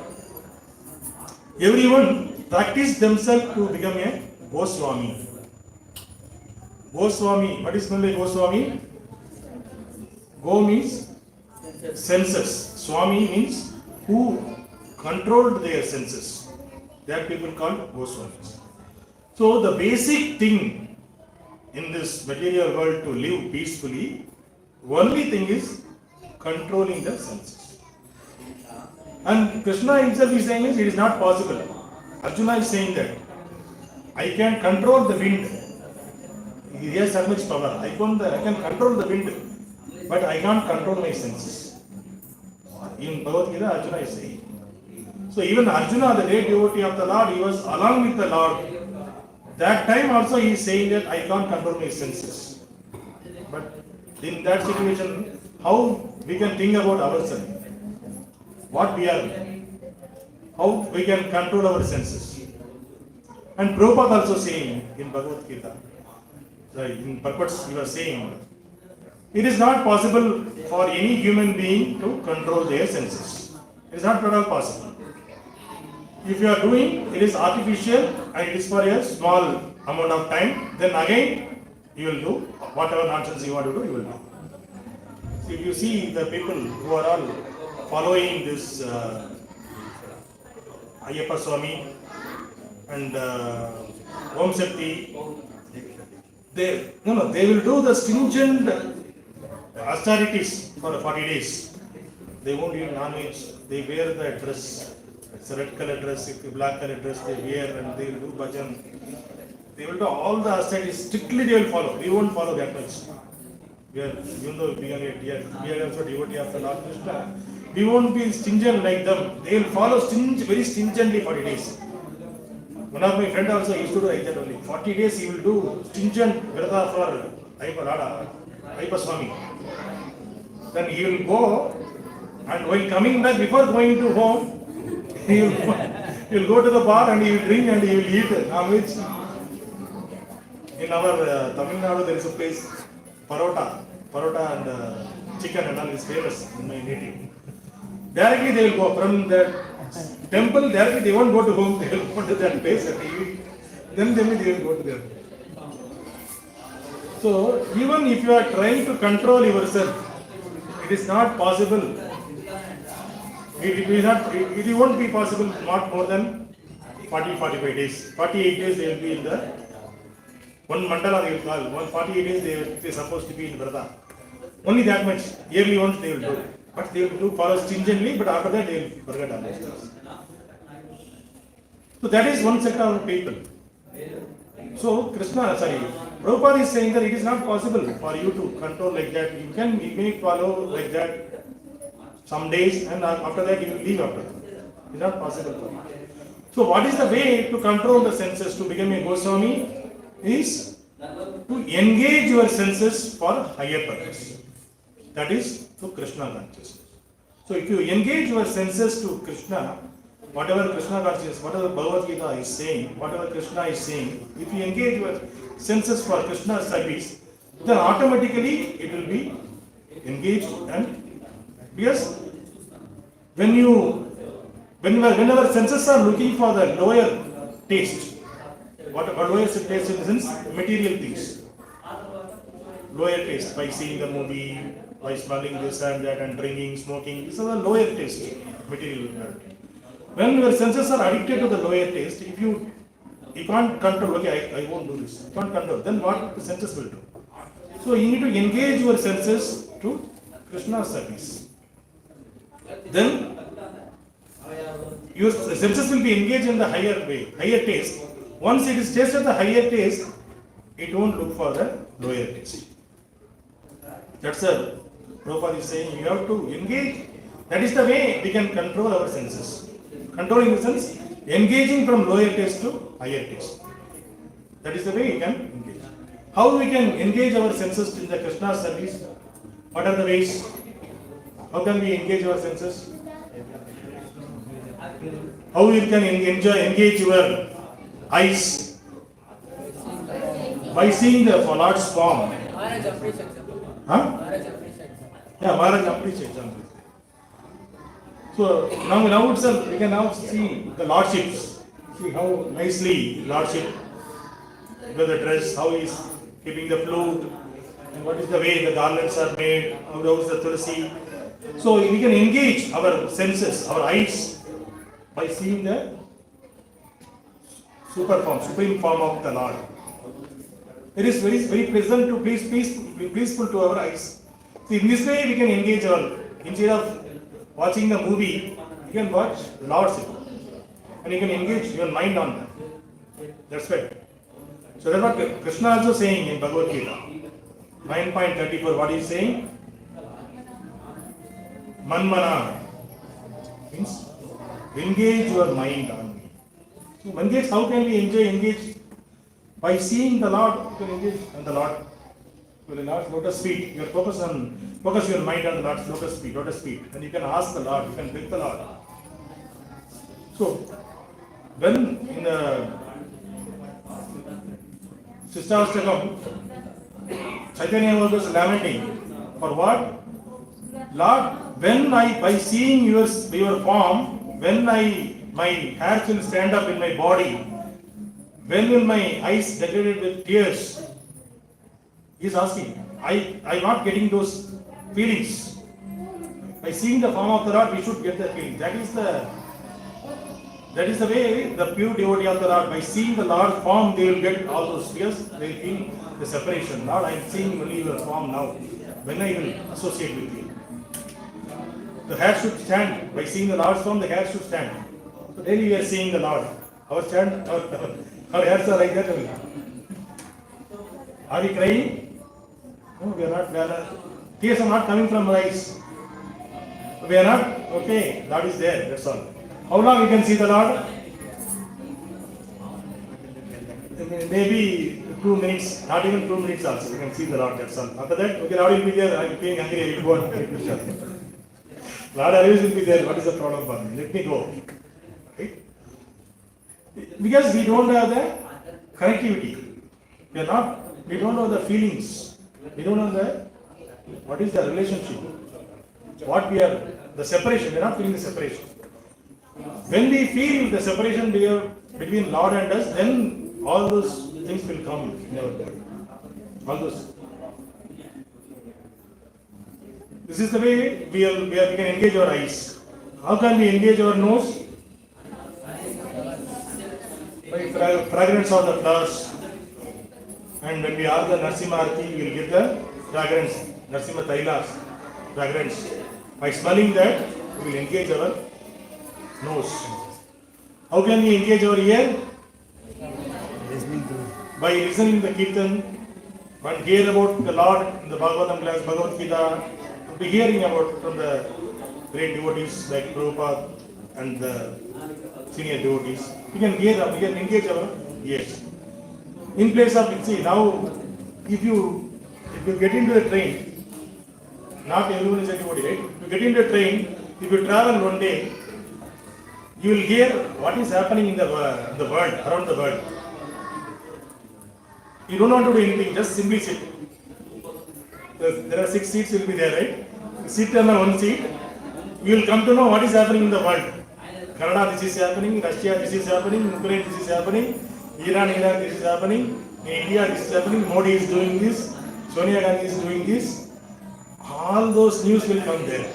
everyone practice themselves to become a Goswami. Goswami, what is meant by Goswami? Go means senses. Swami means who controlled their senses. That people called Goswamis. So the basic thing in this material world to live peacefully, only thing is controlling the senses. And Krishna himself is saying it is not possible. Arjuna is saying that I can control the wind. He has that much power. I can control the wind, but I can't control my senses. In Bhagavad Gita, Arjuna is saying. So even Arjuna, the great devotee of the Lord, he was along with the Lord. That time also he is saying that I can't control my senses. But in that situation, how we can think about ourselves? What we are? How we can control our senses? And Prabhupada also saying in Bhagavad Gita, in purpose he was saying, it is not possible for any human being to control their senses. It is not at all possible. If you are doing, it is artificial and it is for a small amount of time, then again you will do whatever nonsense you want to do, you will do. So if you see the people who are all following this Ayyappa Swami and Om Shakti, they will do the stringent austerities for 40 days. They won't eat non-veg. They wear the dress. It's a red color dress, it's a black color dress they wear, and they will do bhajan. They will do all the austerities. Strictly they will follow. We won't follow that much. Even though we are also devotee of the Lord Krishna, we won't be stingent like them. They will follow very stingently 40 days. One of my friends also used to do like that only. 40 days he will do stringent Virata for Ayyappa Swami. Then he will go, and while coming back, before going to home, He will go to the bar and he will drink and he will eat non-veg. In our Tamil Nadu, there is a place, Parota and chicken and all is famous in my native. Directly they will go from the temple, directly they won't go to home, they will go to that place and eat. Then they will go to their home. So, even if you are trying to control yourself, it is not possible. It won't be possible not more than 40-45 days. 48 days they will be in the one mandala they will call. 48 days they are supposed to be in Vrata. Only that much. Yearly once they will do. But they will do follow stringently, but after that they will forget all those things. So that is one set of people. So Prabhupada is saying that it is not possible for you to control like that. You may follow like that some days and after that you will leave after that. It is not possible for you. So what is the way to control the senses to become a Goswami? Is to engage your senses for higher purpose. That is to Krishna consciousness. So if you engage your senses to Krishna, whatever Krishna consciousness, whatever Bhagavad Gita is saying, whatever Krishna is saying, if you engage your senses for Krishna's service, then automatically it will be engaged. And because whenever senses are looking for the lower taste, what lower taste in the sense? Material things. Lower taste by seeing the movie, by smelling this and that and drinking, smoking. These are the lower taste, material. When your senses are addicted to the lower taste, if you can't control, okay, I won't do this, you can't control, then what the senses will do? So you need to engage your senses to Krishna's service. Then your senses will be engaged in the higher way, higher taste. Once it is tasted the higher taste, it won't look for the lower taste. That's the Prabhupada is saying, you have to engage. That is the way we can control our senses. Controlling the sense, engaging from lower taste to higher taste. That is the way we can engage. How we can engage our senses in the Krishna service? What are the ways? How can we engage our senses? How you can engage your eyes? By seeing the Lord's form. Huh? Yeah, Maharaj appreciates. So now itself we can now see the lordships. See how nicely lordship with the dress, how he is keeping the flute, and what is the way the garlands are made, how is the tulsi. So we can engage our senses, our eyes, by seeing the supreme form of the Lord. It is very pleasant to peaceful to our eyes. So in this way we can engage instead of watching the movie, you can watch Lordship. And you can engage your mind on that. That's right. So that's what Krishna also saying in Bhagavad Gita. 9.34, what he is saying? Manmana means engage your mind on me. So engage, how can we engage? By seeing the Lord, you can engage on the Lord. The Lord's lotus feet. You focus your mind on the Lord's lotus feet. And you can ask the Lord, you can beg the Lord. So, when in the Sistastakam, Chaitanya was lamenting, for what? Lord, when by seeing your form, when my hair will stand up in my body, when will my eyes decorated with tears? He is asking. I'm not getting those feelings. By seeing the form of the Lord, we should get the feeling. That is the way the pure devotee of the Lord, by seeing the Lord's form, they will get all those fears. They will feel the separation. Lord, I am seeing only your form now. When I will associate with you. The hair should stand. By seeing the Lord's form, the hair should stand. So daily we are seeing the Lord. Our hairs are like that only. Are we crying? No, we are not. Tears are not coming from our eyes. We are not. Okay, Lord is there. That's all. How long you can see the Lord? Maybe 2 minutes. Not even 2 minutes also. You can see the Lord. That's all. After that, okay, Lord will be there. I am feeling hungry. I will go. Lord always will be there. What is the problem for me? Let me go. Right? Because we don't have the connectivity. We don't know the feelings. We don't know what is the relationship. The separation. We are not feeling the separation. When we feel the separation between Lord and us, then all those things will come in our body. All those. This is the way we can engage our eyes. How can we engage our nose? By fragrance of the flowers. And when we are the Narsimha Arati, we will get the fragrance, Narsimha Tailas, fragrance. By smelling that, we will engage our nose. How can we engage our ear? By listening to the Kirtan, and hear about the Lord in the Bhagavatam class, Bhagavad Gita, be hearing about from the great devotees like Prabhupada and the senior devotees. We can engage our ears. In place of, see, now, if you get into the train, not everyone is a devotee, right? If you get into a train, if you travel one day, you will hear what is happening in the world, around the world. You don't want to do anything, just simply sit. There are 6 seats will be there, right? Sit on one seat, you will come to know what is happening in the world. Canada, this is happening, Russia, this is happening, Ukraine, this is happening, Iran, this is happening, in India, this is happening, Modi is doing this, Sonia Gandhi is doing this. All those news will come there.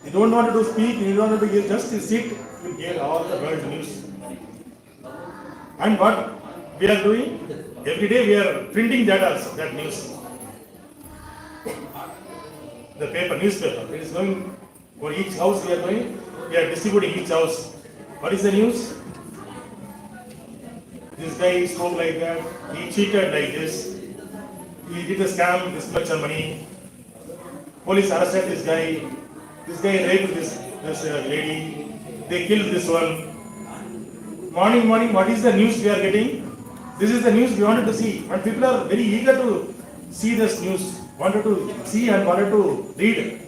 You don't want to speak, you don't want to hear, just sit, you will hear all the world news. And what we are doing? Every day we are printing that also, that news. The newspaper, it is going for each house we are distributing each house. What is the news? This guy spoke like that, he cheated like this, he did a scam, this much of money. Police arrested this guy raped this lady, they killed this one. Morning, what is the news we are getting? This is the news we wanted to see. And people are very eager to see this news, wanted to see and wanted to read.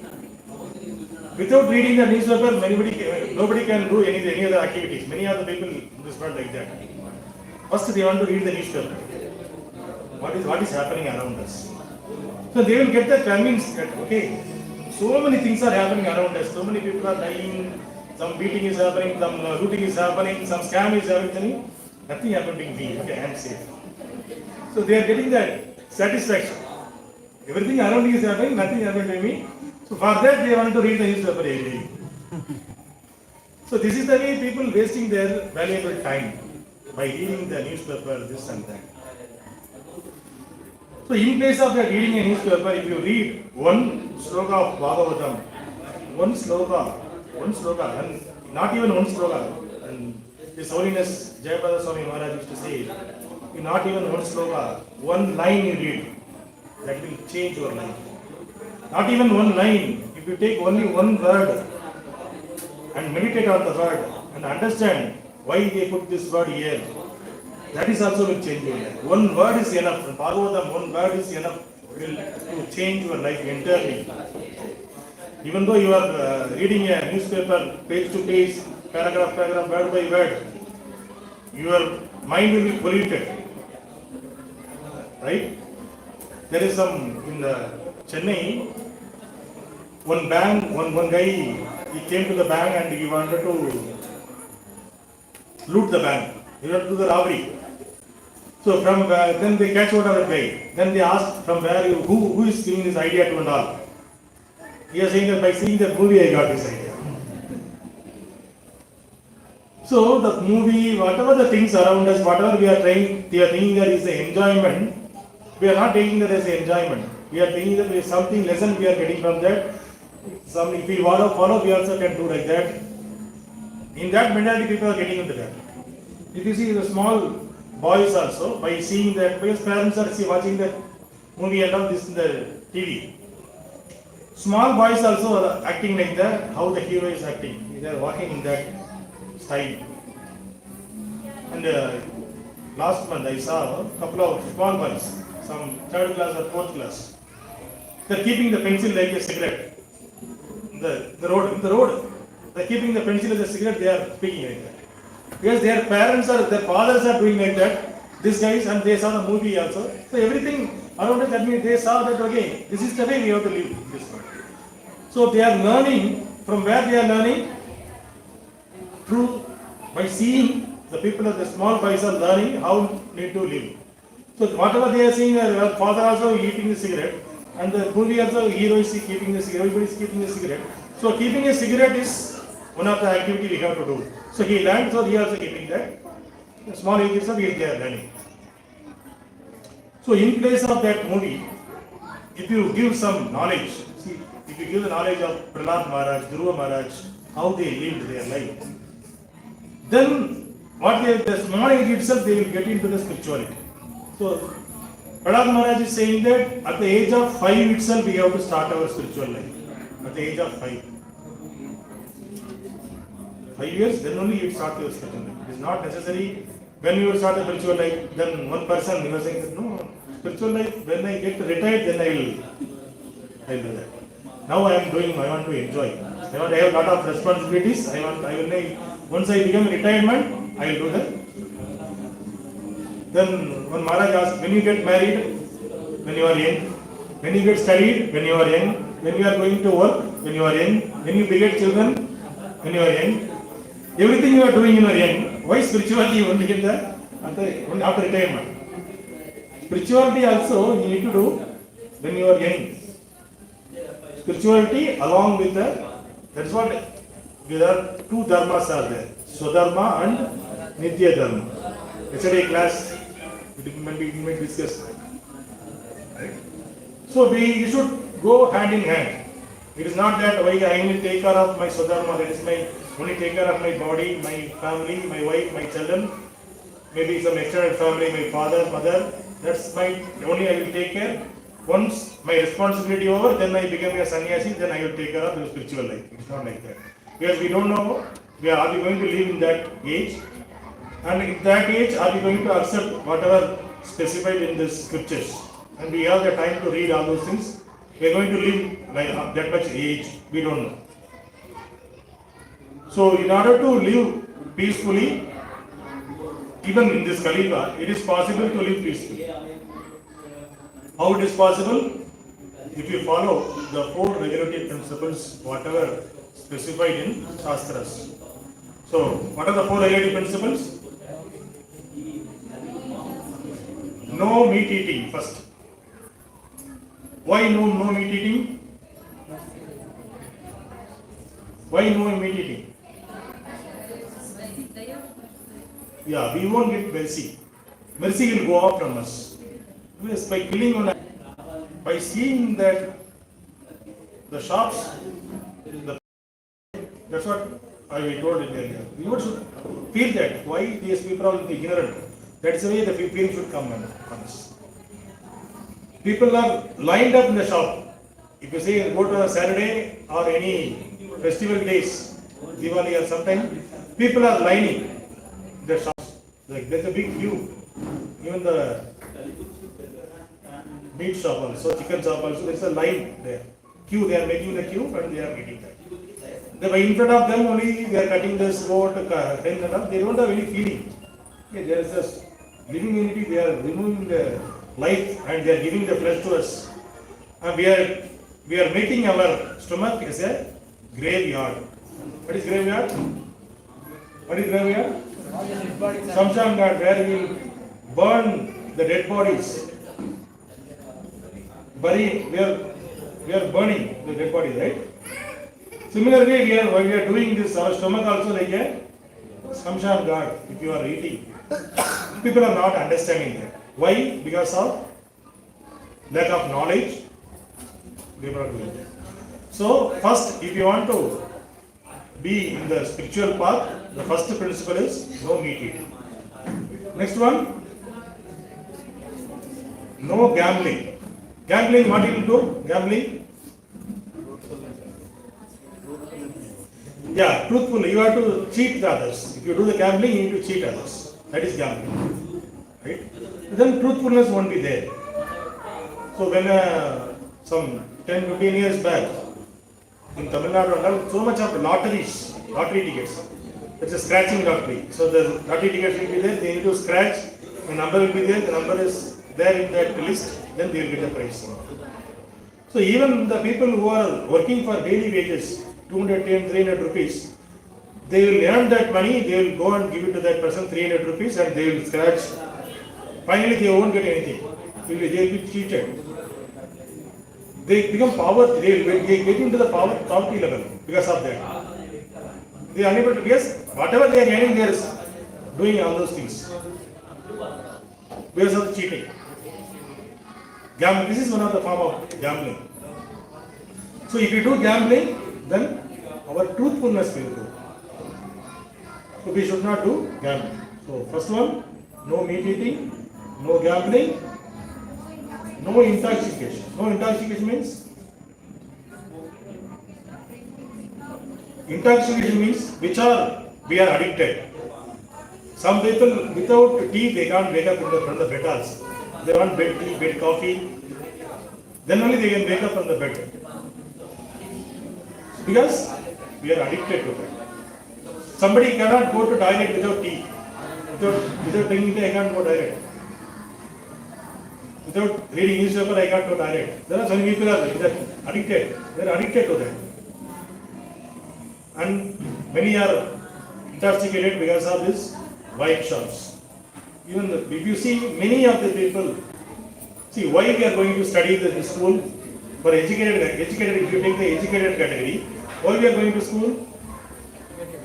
Without reading the newspaper, nobody can do any other activities. Many other people in this world like that. First they want to read the newspaper. What is happening around us? So they will get the convinced that, okay, so many things are happening around us. So many people are dying. Some beating is happening, some looting is happening, some scam is happening. Nothing happening to me. Okay, I am safe. So they are getting that satisfaction. Everything around me is happening, nothing happened to me. So for that they want to read the newspaper every day. So this is the way people wasting their valuable time by reading the newspaper, this and that. So in place of that reading a newspaper, if you read one sloka of Bhagavatam, one sloka, and not even one sloka, and His Holiness Jayapada Swami Maharaj used to say, not even one sloka, one line you read, that will change your life. Not even one line, if you take only one word and meditate on the word and understand why they put this word here, that is also will change your life. One word is enough. In Bhagavatam, one word is enough to change your life entirely. Even though you are reading a newspaper page to page, paragraph, word by word, your mind will be polluted. Right? There is some in Chennai, one guy, he came to the bank and he wanted to loot the bank. He wanted to do the robbery. So from then they catch hold of the guy. Then they ask from where who is giving this idea to and all. He is saying that by seeing the movie I got this idea. So the movie, whatever the things around us, whatever we are thinking that is the enjoyment, we are not taking that as the enjoyment. We are thinking that there is something lesson we are getting from that. If we want to follow, we also can do like that. In that mentality, people are getting into that. If you see the small boys also, by seeing that, because parents are watching that movie and all this in the TV. Small boys also are acting like that, how the hero is acting. They are walking in that style. And last month I saw a couple of small boys, some 3rd class or 4th class. They are keeping the pencil like a cigarette. The road. They're keeping the pencil as a cigarette, they are speaking like that. Because their parents or their fathers are doing like that, these guys, and they saw the movie also. So everything around it, that means they saw that, okay, this is the way we have to live this one. So they are learning, from where they are learning? Through, by seeing the people of the small boys are learning how need to live. So whatever they are seeing, their father also eating the cigarette, and the movie also, hero is keeping the cigarette, everybody is keeping the cigarette. So keeping a cigarette is one of the activity we have to do. So he learned, so he also keeping that. The small age itself he is there learning. So in place of that movie, if you give some knowledge, see, if you give the knowledge of Prahlad Maharaj, Dhruva Maharaj, how they lived their life, then what they, the small age itself, they will get into the spirituality. So Prahlad Maharaj is saying that at the age of 5 itself, we have to start our spiritual life. At the age of 5. 5 years, then only you start your spiritual life. It is not necessary when you start a spiritual life, then one person, you are saying that no, spiritual life, when I get retired, then I will do that. Now I am doing, I want to enjoy. I have a lot of responsibilities. Once I become retirement, I will do that. Then when Maharaj asked, when you get married, when you are young, when you get studied, when you are young, when you are going to work, when you are young, when you beget children, when you are young, everything you are doing when you are young. Why spirituality you only get that after retirement? Spirituality also you need to do when you are young. Spirituality along with the, that's what, there are two dharmas are there, Swadharma and Nitya Dharma. Yesterday class, we might discuss. Right? So we should go hand in hand. It is not that I only take care of my Swadharma, that is my only take care of my body, my family, my wife, my children, maybe some extended family, my father, mother. That's my only I will take care. Once my responsibility over, then I become a sannyasi, then I will take care of the spiritual life. It's not like that. Because we don't know, are we going to live in that age? And in that age, are we going to accept whatever specified in the scriptures? And we have the time to read all those things. We are going to live like that much age, we don't know. So in order to live peacefully, even in this Kali Yuga, it is possible to live peacefully. How it is possible? If you follow the 4 regulative principles, whatever specified in Shastras. So, what are the 4 regulative principles? No meat eating first. Why no meat eating? Why no meat eating? Yeah, we won't get mercy. Mercy will go off from us. Yes, by killing one, by seeing that the shops, that's what I told it earlier. We should feel that why these people are ignorant. That's the way the feeling should come on us. People are lined up in the shop. If you say go to a Saturday or any festival days, Diwali or sometime, people are lining the shops. Like there's a big queue. Even the meat shop also, chicken shop also, there's a line there. Queue, they are making the queue and they are eating that. In front of them only they are cutting this road, they don't have any feeling. Okay, there is this living entity, they are removing the life and they are giving the flesh to us. And we are making our stomach as a graveyard. What is graveyard? What is graveyard? Samshan Ghat, where we will burn the dead bodies. We are burning the dead bodies, right? Similarly, we are doing this, our stomach also like a Samshan Ghat, if you are eating. People are not understanding that. Why? Because of lack of knowledge. They are doing that. So, first, if you want to be in the spiritual path, the first principle is no meat eating. Next one, no gambling. Gambling, what you will do? Gambling? Yeah, truthfully, you have to cheat the others. If you do the gambling, you need to cheat others. That is gambling. Right? Then truthfulness won't be there. So when some 10-15 years back, in Tamil Nadu, so much of lottery tickets. It's a scratching lottery. So the lottery tickets will be there, they need to scratch, the number will be there, the number is there in that list, then they will get the prize. So even the people who are working for daily wages, 210, 300 rupees, they will earn that money, they will go and give it to that person 300 rupees and they will scratch. Finally they won't get anything. They will be cheated. They become poverty, they will get into the poverty level because of that. They are unable to, because whatever they are earning, they are doing all those things. Because of cheating. Gambling, this is one of the form of gambling. So if you do gambling, then our truthfulness will go. So we should not do gambling. So first one, no meat eating, no gambling, no intoxication. No intoxication means? Intoxication means we are addicted. Some people without tea they can't wake up from the bed also. They want bed tea, bed coffee, then only they can wake up from the bed. Because we are addicted to that. Somebody cannot go to toilet without tea. Without drinking tea, I can't go toilet. Without reading newspaper, I can't go toilet. There are some people are addicted. They are addicted to that. And many are intoxicated because of this white shops. Even if you see many of the people, see why we are going to study the school for educated, if you take the educated category, why we are going to school?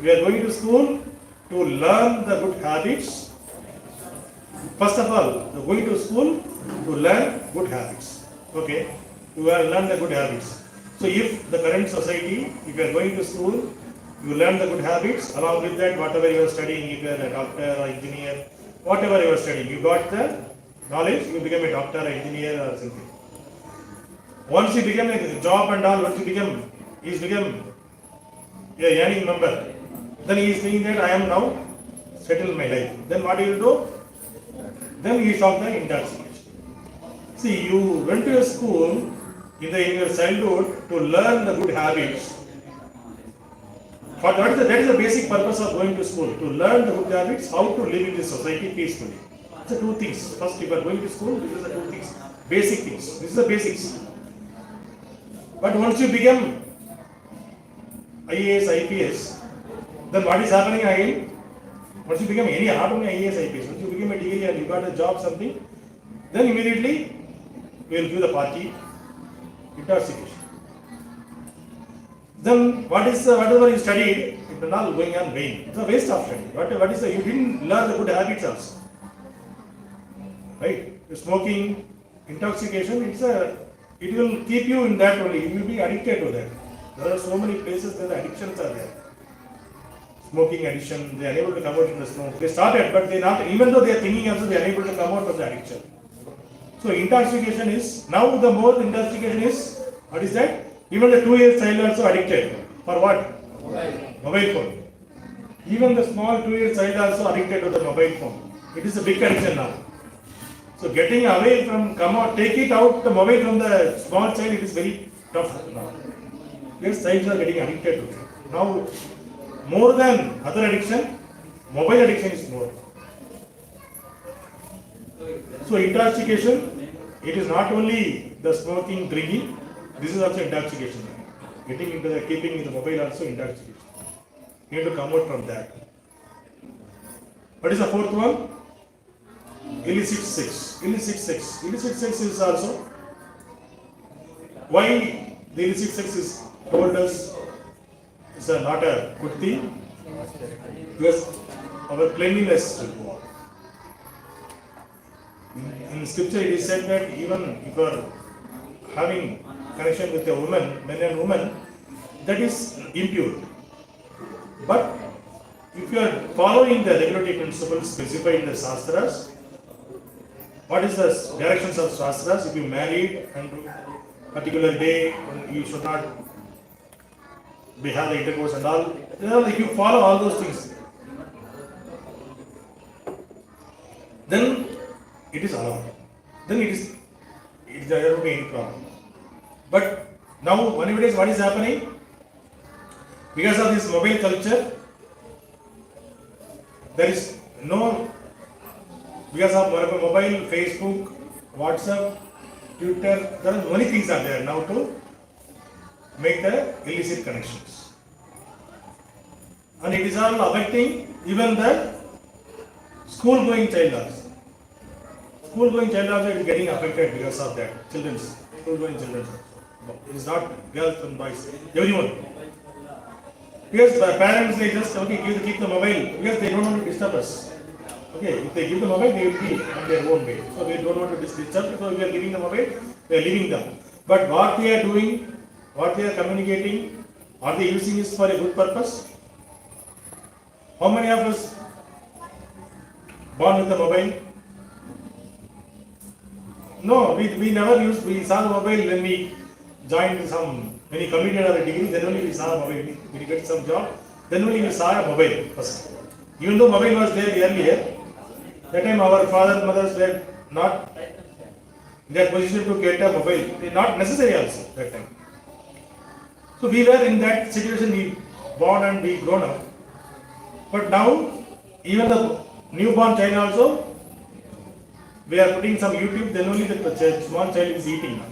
We are going to school to learn the good habits. First of all, we are going to school to learn good habits. Okay, to learn the good habits. So if the current society, if you are going to school, you learn the good habits, along with that whatever you are studying, if you are a doctor or engineer, whatever you are studying, you got the knowledge, you become a doctor or engineer or something. Once you become a job and all, once you become, he is become a earning member, then he is thinking that I am now settled my life. Then what he will do? Then he talk the intoxication. See, you went to a school in your childhood to learn the good habits. That is the basic purpose of going to school, to learn the good habits, how to live in this society peacefully. These are two things. First, if you are going to school, these are the two things, basic things. This is the basics. But once you become IAS, IPS, then what is happening again? Once you become any not only IAS, IPS, once you become a degree and you got a job, something, then immediately we will give the party intoxication. Then whatever you studied, it will not going on vain. It's a waste of study. You didn't learn the good habits also. Right? Smoking, intoxication, it will keep you in that only. You will be addicted to that. There are so many places where the addictions are there. Smoking addiction, they are unable to come out from the smoke. They started, but they not, even though they are thinking also, they are unable to come out of the addiction. So intoxication is, now the more intoxication is, what is that? Even the 2-year child also addicted. For what? Mobile phone. Even the small 2-year child also addicted to the mobile phone. It is a big addiction now. So getting away from, take it out the mobile from the small child, it is very tough now. Yes, childs are getting addicted to it. Now, more than other addiction, mobile addiction is more. So intoxication, it is not only the smoking, drinking, this is also intoxication. Getting into the keeping in the mobile also intoxication. You need to come out from that. What is the fourth one? Illicit sex. Illicit sex. Illicit sex is also why the illicit sex is told us is not a good thing, because our cleanliness will go on. In scripture it is said that even if you are having connection with a woman, man and woman, that is impure. But if you are following the regulatory principles specified in the Shastras, what is the directions of Shastras? If you married and particular day, you should not have the intercourse and all. If you follow all those things, then it is allowed. Then there will be any problem. But now, nowadays, what is happening? Because of this mobile culture, there is no, because of mobile, Facebook, WhatsApp, Twitter, there are many things are there now to make the illicit connections. And it is all affecting even the school going child also. School going child also is getting affected because of that. School going children. It is not girls and boys, everyone. Because the parents, they just keep the mobile because they don't want to disturb us. Okay, if they give the mobile, they will be on their own way. So they don't want to disturb. So we are giving the mobile, we are leaving them. But what they are doing, what they are communicating, are they using this for a good purpose? How many of us born with the mobile? No, we never used. We saw the mobile when we joined when we completed our degree, then only we saw a mobile. When we get some job, then only we saw a mobile first. Even though mobile was there earlier, that time our fathers, mothers were not in that position to get a mobile. They not necessary also that time. So we were in that situation, we born and we grown up. But now, even the newborn child also, we are putting some YouTube, then only the small child is eating.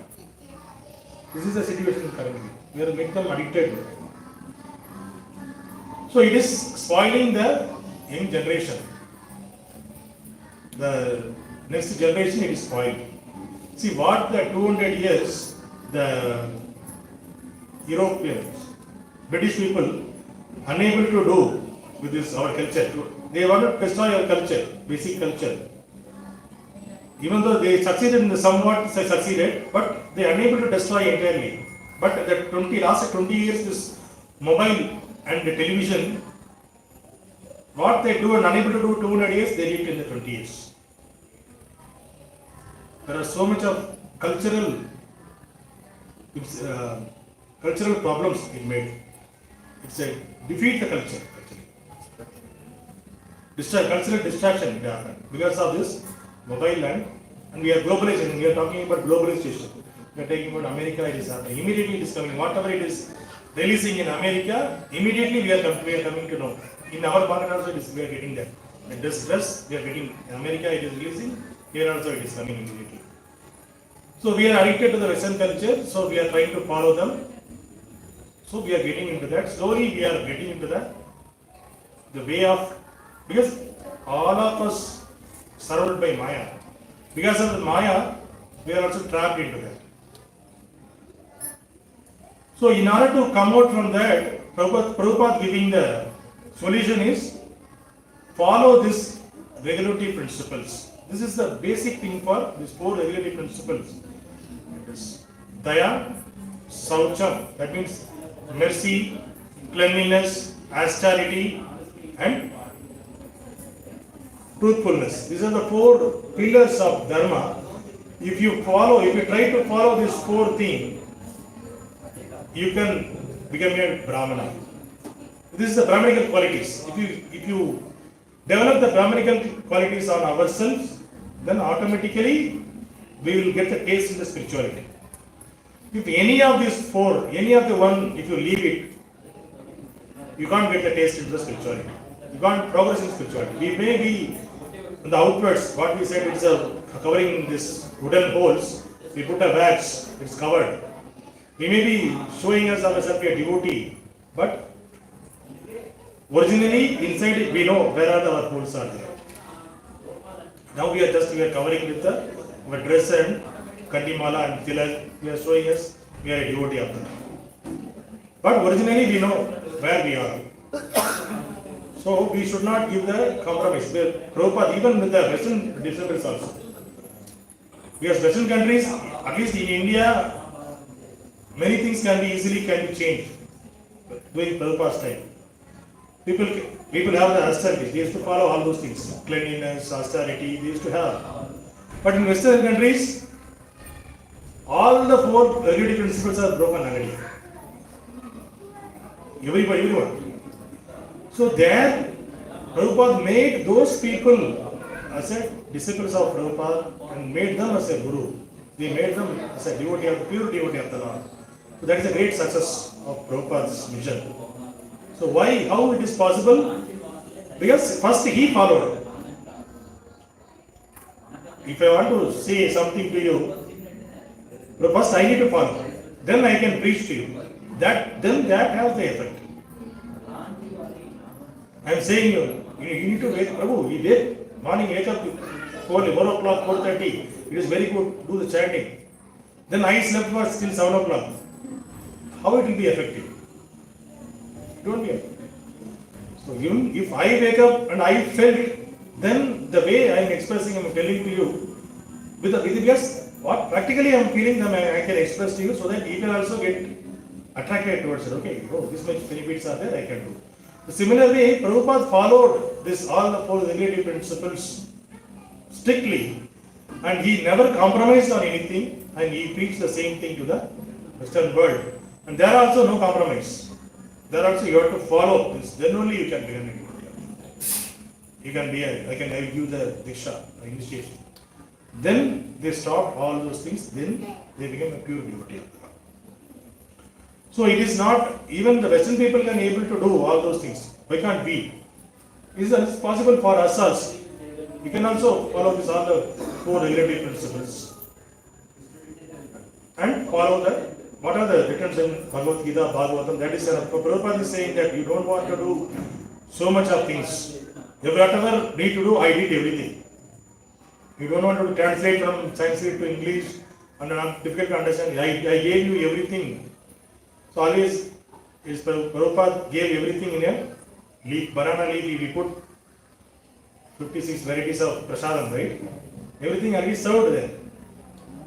This is the situation currently. We are making them addicted. So it is spoiling the young generation. The next generation it is spoiled. See what the 200 years the Europeans, British people unable to do with this our culture. They want to destroy our culture, basic culture. Even though they succeeded in the somewhat succeeded, but they are unable to destroy entirely. But the last 20 years, this mobile and the television, what they do and unable to do 200 years, they did in the 20 years. There are so much of cultural problems it made. It's a defeat the culture actually. Cultural distraction because of this mobile and we are globalization. We are talking about globalization. We are talking about America. It is happening. Immediately it is coming. Whatever it is releasing in America, immediately we are coming to know. In our market also we are getting that. And this dress we are getting in America. It is releasing. Here also it is coming immediately. So we are addicted to the Western culture. So we are trying to follow them. So we are getting into that. Slowly we are getting into the way of, because all of us surrounded by Maya. Because of the Maya, we are also trapped into that. So in order to come out from that, Prabhupada giving the solution is follow these regulatory principles. This is the basic thing for these 4 regulatory principles. It is Daya, Saucham, that means mercy, cleanliness, austerity, and truthfulness. These are the 4 pillars of Dharma. If you try to follow these 4 things, you can become a Brahmana. This is the Brahmanical qualities. If you develop the Brahmanical qualities on ourselves, then automatically we will get the taste in the spirituality. If any of these 4, any of the one, if you leave it, you can't get the taste in the spirituality. You can't progress in spirituality. We may be on the outwards, what we said, it's a covering this wooden holes. We put a badge, it's covered. We may be showing us ourselves a devotee, but originally inside it we know where are our holes are there. Now we are covering with our dress and Kandimala and Tilak. We are showing us we are a devotee of them. But originally we know where we are. So we should not give the compromise. Prabhupada, even with the Western disciples also. Because Western countries, at least in India, many things can be changed during Prabhupada's time. People have the austerity. They used to follow all those things. Cleanliness, austerity, they used to have. But in Western countries, all the 4 regulatory principles are broken already. Everyone. So there, Prabhupada made those people as a disciples of Prabhupada and made them as a guru. They made them as a pure devotee of the Lord. So that is a great success of Prabhupada's mission. So why, how it is possible? Because first he followed. If I want to say something to you, first I need to follow. Then I can preach to you. Then that has the effect. I am saying you need to wake. Prabhu, he did. Morning, wake up 4 o'clock, 4:30. It is very good. Do the chanting. Then I slept for still 7 o'clock. How it will be effective? Don't be effective. So even if I wake up and I felt it, then the way I am expressing, I am telling to you, with yes, what practically I am feeling, them I can express to you, so that you can also get attracted towards it. Okay, oh, this much benefits are there, I can do. The similar way, Prabhupada followed this all the 4 relative principles strictly, and he never compromised on anything, and he preached the same thing to the Western world. And there also no compromise. There also you have to follow this. Then only you can become a devotee. You can be I can give you the diksha, initiation. Then they stopped all those things. Then they became a pure devotee. So it is not even the Western people can able to do all those things. Why can't we? It is possible for us also. We can also follow this all the 4 relative principles and follow the. What are the written in Bhagavad Gita, Bhagavatam? That is Prabhupada is saying that you don't want to do so much of things. Whatever need to do, I did everything. You don't want to translate from Sanskrit to English and difficult to understand. I gave you everything. So always Prabhupada gave everything in a leaf, banana leaf. We put 56 varieties of prasadam, right? Everything already served there.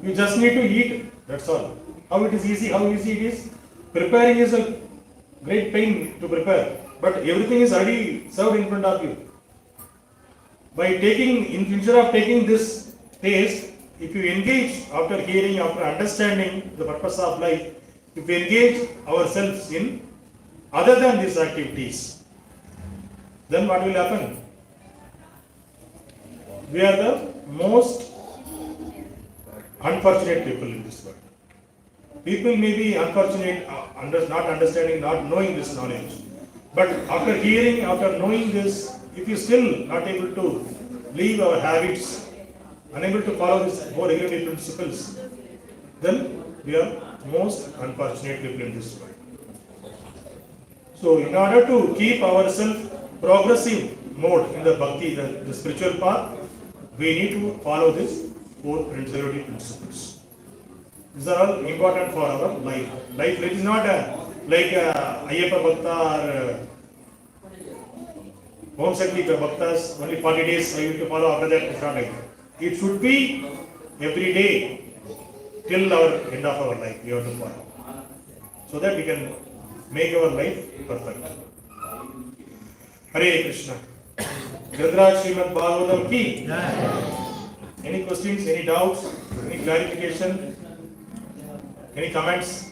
You just need to eat. That's all. How it is easy, how easy it is. Preparing is a great pain to prepare, but everything is already served in front of you. By taking, instead of taking this taste, if you engage after hearing, after understanding the purpose of life, if we engage ourselves in other than these activities, then what will happen? We are the most unfortunate people in this world. People may be unfortunate, not understanding, not knowing this knowledge. But after hearing, after knowing this, if you still not able to leave our habits, unable to follow these 4 relative principles, then we are most unfortunate people in this world. So in order to keep ourselves progressive mode in the bhakti, the spiritual path, we need to follow these 4 relative principles. These are all important for our life. Life is not like Ayyappa Bhakta or Om Shakti Bhaktas, only 40 days I need to follow, after that it's not like that. It should be every day till our end of our life we have to follow. So that we can make our life perfect. Hare Krishna. Grandraj Srimad Bhagavatam ki. Any questions, any doubts, any clarification? Any comments?